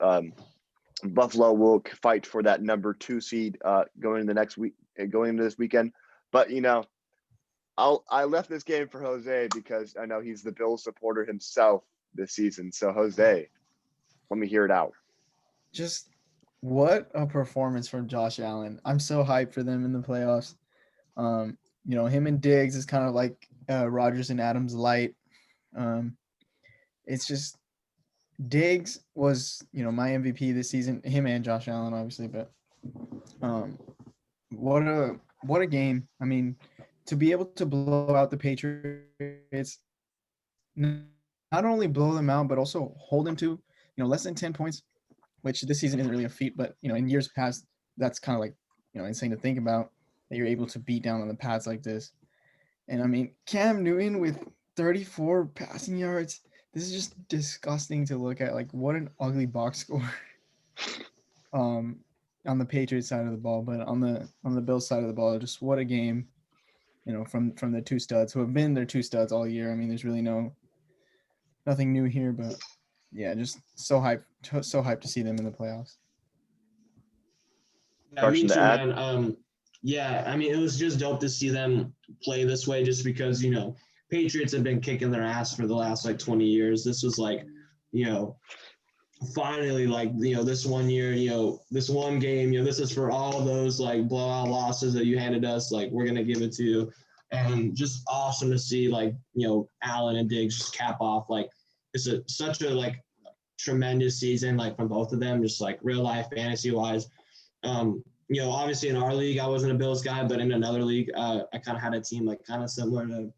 Buffalo will fight for that number 2 seed going into this weekend. But I left this game for Jose because I know he's the Bills supporter himself this season. So Jose, let me hear it out. Just what a performance from Josh Allen. I'm so hyped for them in the playoffs. Him and Diggs is kind of like Rodgers and Adams light. It's just Diggs was, my MVP this season, him and Josh Allen, obviously, but what a game. I mean, to be able to blow out the Patriots, not only blow them out, but also hold them to, less than 10 points, which this season isn't really a feat, but, in years past, that's kind of like, insane to think about that you're able to beat down on the pads like this. And I mean, Cam Newton with 34 passing yards. This is just disgusting to look at. Like, what an ugly box score. On the Patriots side of the ball, but on the Bills side of the ball, just what a game. From the 2 studs who have been their 2 studs all year. I mean, there's really nothing new here, but yeah, just so hyped to see them in the playoffs. Yeah, me too, man. I mean, it was just dope to see them play this way, just because Patriots have been kicking their ass for the last 20 years. This was finally this one year, this one game, this is for all those blowout losses that you handed us. We're going to give it to you. And just awesome to see Allen and Diggs just cap off. It's such a tremendous season, from both of them, just real life fantasy wise. obviously in our league, I wasn't a Bills guy, but in another league, I kind of had a team like kind of similar to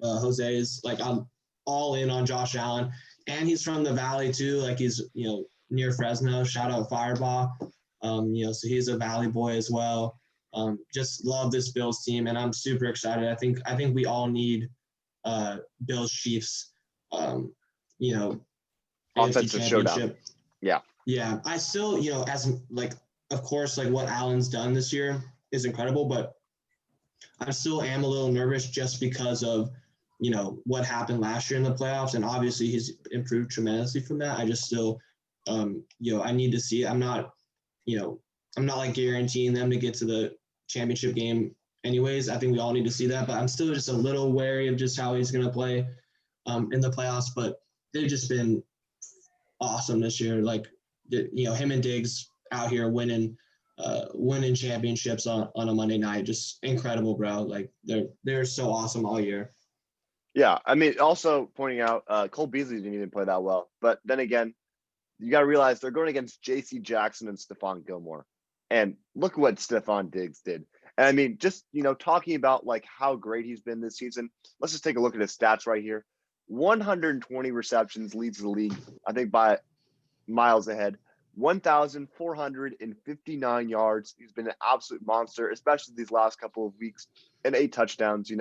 Jose's. Like I'm all in on Josh Allen, and he's from the Valley too. Like he's near Fresno. Shout out Fireball. So he's a Valley boy as well. Just love this Bills team, and I'm super excited. I think we all need Bills Chiefs. Offensive showdown. Yeah. Yeah. I still, as like, of course, like what Allen's done this year is incredible, but I still am a little nervous just because of, what happened last year in the playoffs. And obviously he's improved tremendously from that. I just still, I need to see it. I'm not like guaranteeing them to get to the championship game anyways. I think we all need to see that, but I'm still just a little wary of just how he's going to play in the playoffs, but they've just been awesome this year. Like, him and Diggs out here winning championships on a Monday night. Just incredible, bro. Like they're so awesome all year. Yeah. I mean, also pointing out Cole Beasley didn't even play that well, but then again, you got to realize they're going against JC Jackson and Stephon Gilmore. And look what Stephon Diggs did. And I mean, just, talking about like how great he's been this season, let's just take a look at his stats right here. 120 receptions, leads the league, I think by miles ahead. 1,459 yards. He's been an absolute monster, especially these last couple of weeks, and 8 touchdowns.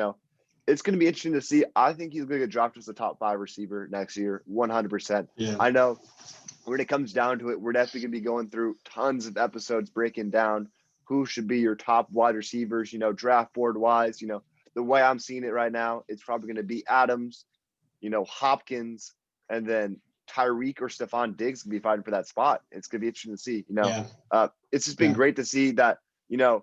It's going to be interesting to see. I think he's going to get drafted as a top 5 receiver next year, 100%. Yeah. I know when it comes down to it, we're definitely going to be going through tons of episodes breaking down who should be your top wide receivers, draft board wise. The way I'm seeing it right now, it's probably going to be Adams, Hopkins, and then Tyreek or Stephon Diggs can be fighting for that spot. It's going to be interesting to see, it's just been great to see that, in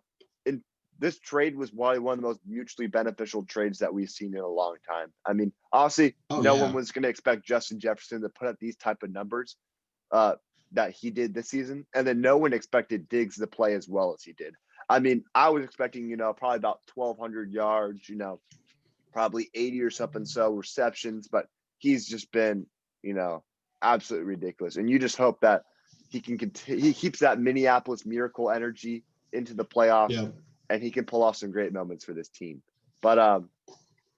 this trade was probably one of the most mutually beneficial trades that we've seen in a long time. I mean, honestly, no one was going to expect Justin Jefferson to put up these type of numbers that he did this season. And then no one expected Diggs to play as well as he did. I mean, I was expecting, probably about 1,200 yards, probably 80 or something so receptions, but he's just been, absolutely ridiculous. And you just hope that he keeps that Minneapolis Miracle energy into the playoffs, and he can pull off some great moments for this team. But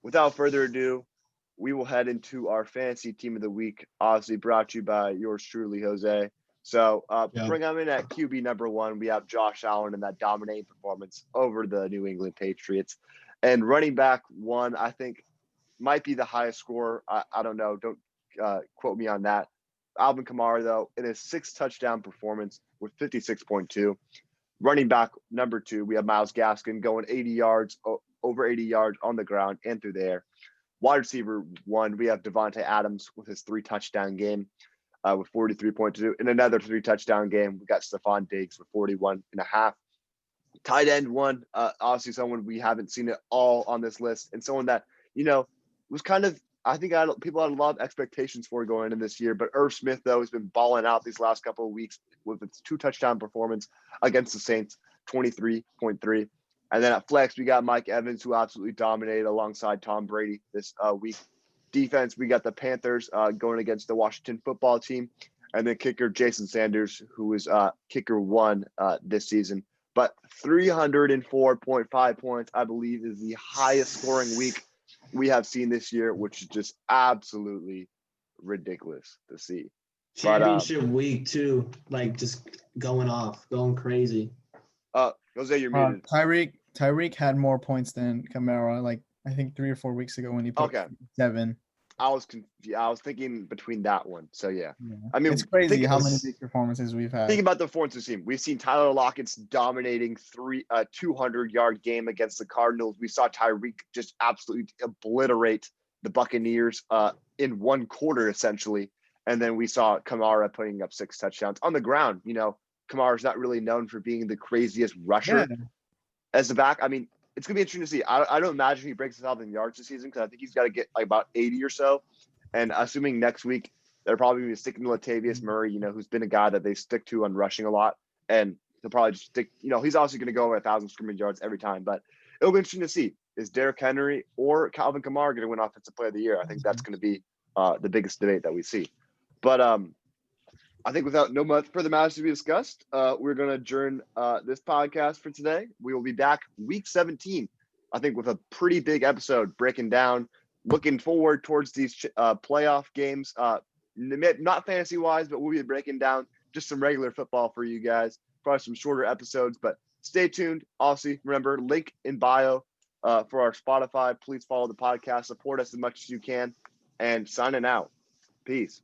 without further ado, we will head into our fantasy team of the week, obviously brought to you by yours truly, Jose. So bring him in at QB number 1. We have Josh Allen in that dominating performance over the New England Patriots. And running back 1, I think, might be the highest scorer. I don't know. Don't quote me on that. Alvin Kamara, though, in his 6 touchdown performance with 56.2. Running back number 2, we have Myles Gaskin going 80 yards, over 80 yards on the ground and through the air. Wide receiver 1, we have Devontae Adams with his 3 touchdown game with 43.2. And another 3 touchdown game, we got Stephon Diggs with 41.5. Tight end 1, obviously someone we haven't seen it all on this list, and someone that, was kind of, I think people had a lot of expectations for going in this year, but Irv Smith, though, has been balling out these last couple of weeks with its 2 touchdown performance against the Saints, 23.3. And then at flex, we got Mike Evans, who absolutely dominated alongside Tom Brady this week. Defense, we got the Panthers going against the Washington football team. And then kicker Jason Sanders, who was kicker 1 this season. But 304.5 points, I believe, is the highest scoring week we have seen this year, which is just absolutely ridiculous to see. Championship week too, like just going crazy. Jose, you're muted. Tyreek had more points than Kamara, like I think 3 or 4 weeks ago when he put 7. I was thinking between that one. So yeah. I mean, it's crazy how many big performances we've had. Think about the performances we've seen. We've seen Tyler Lockett's dominating 200-yard game against the Cardinals. We saw Tyreek just absolutely obliterate the Buccaneers in 1 quarter essentially, and then we saw Kamara putting up 6 touchdowns on the ground. Kamara's not really known for being the craziest rusher as the back. I mean, it's going to be interesting to see. I don't imagine he breaks 1,000 yards this season because I think he's got to get like about 80 or so. And assuming next week, they're probably going to be sticking to Latavius Murray, who's been a guy that they stick to on rushing a lot. And he'll probably just stick, he's obviously going to go over 1,000 scrimmage yards every time. But it'll be interesting to see. Is Derrick Henry or Calvin Kamara going to win Offensive Player of the Year? I think that's going to be the biggest debate that we see. But I think without no much further matters to be discussed, we're going to adjourn this podcast for today. We will be back week 17, I think, with a pretty big episode breaking down, looking forward towards these playoff games. Not fantasy wise, but we'll be breaking down just some regular football for you guys. Probably some shorter episodes, but stay tuned. Obviously, remember, link in bio for our Spotify. Please follow the podcast, support us as much as you can, and signing out. Peace.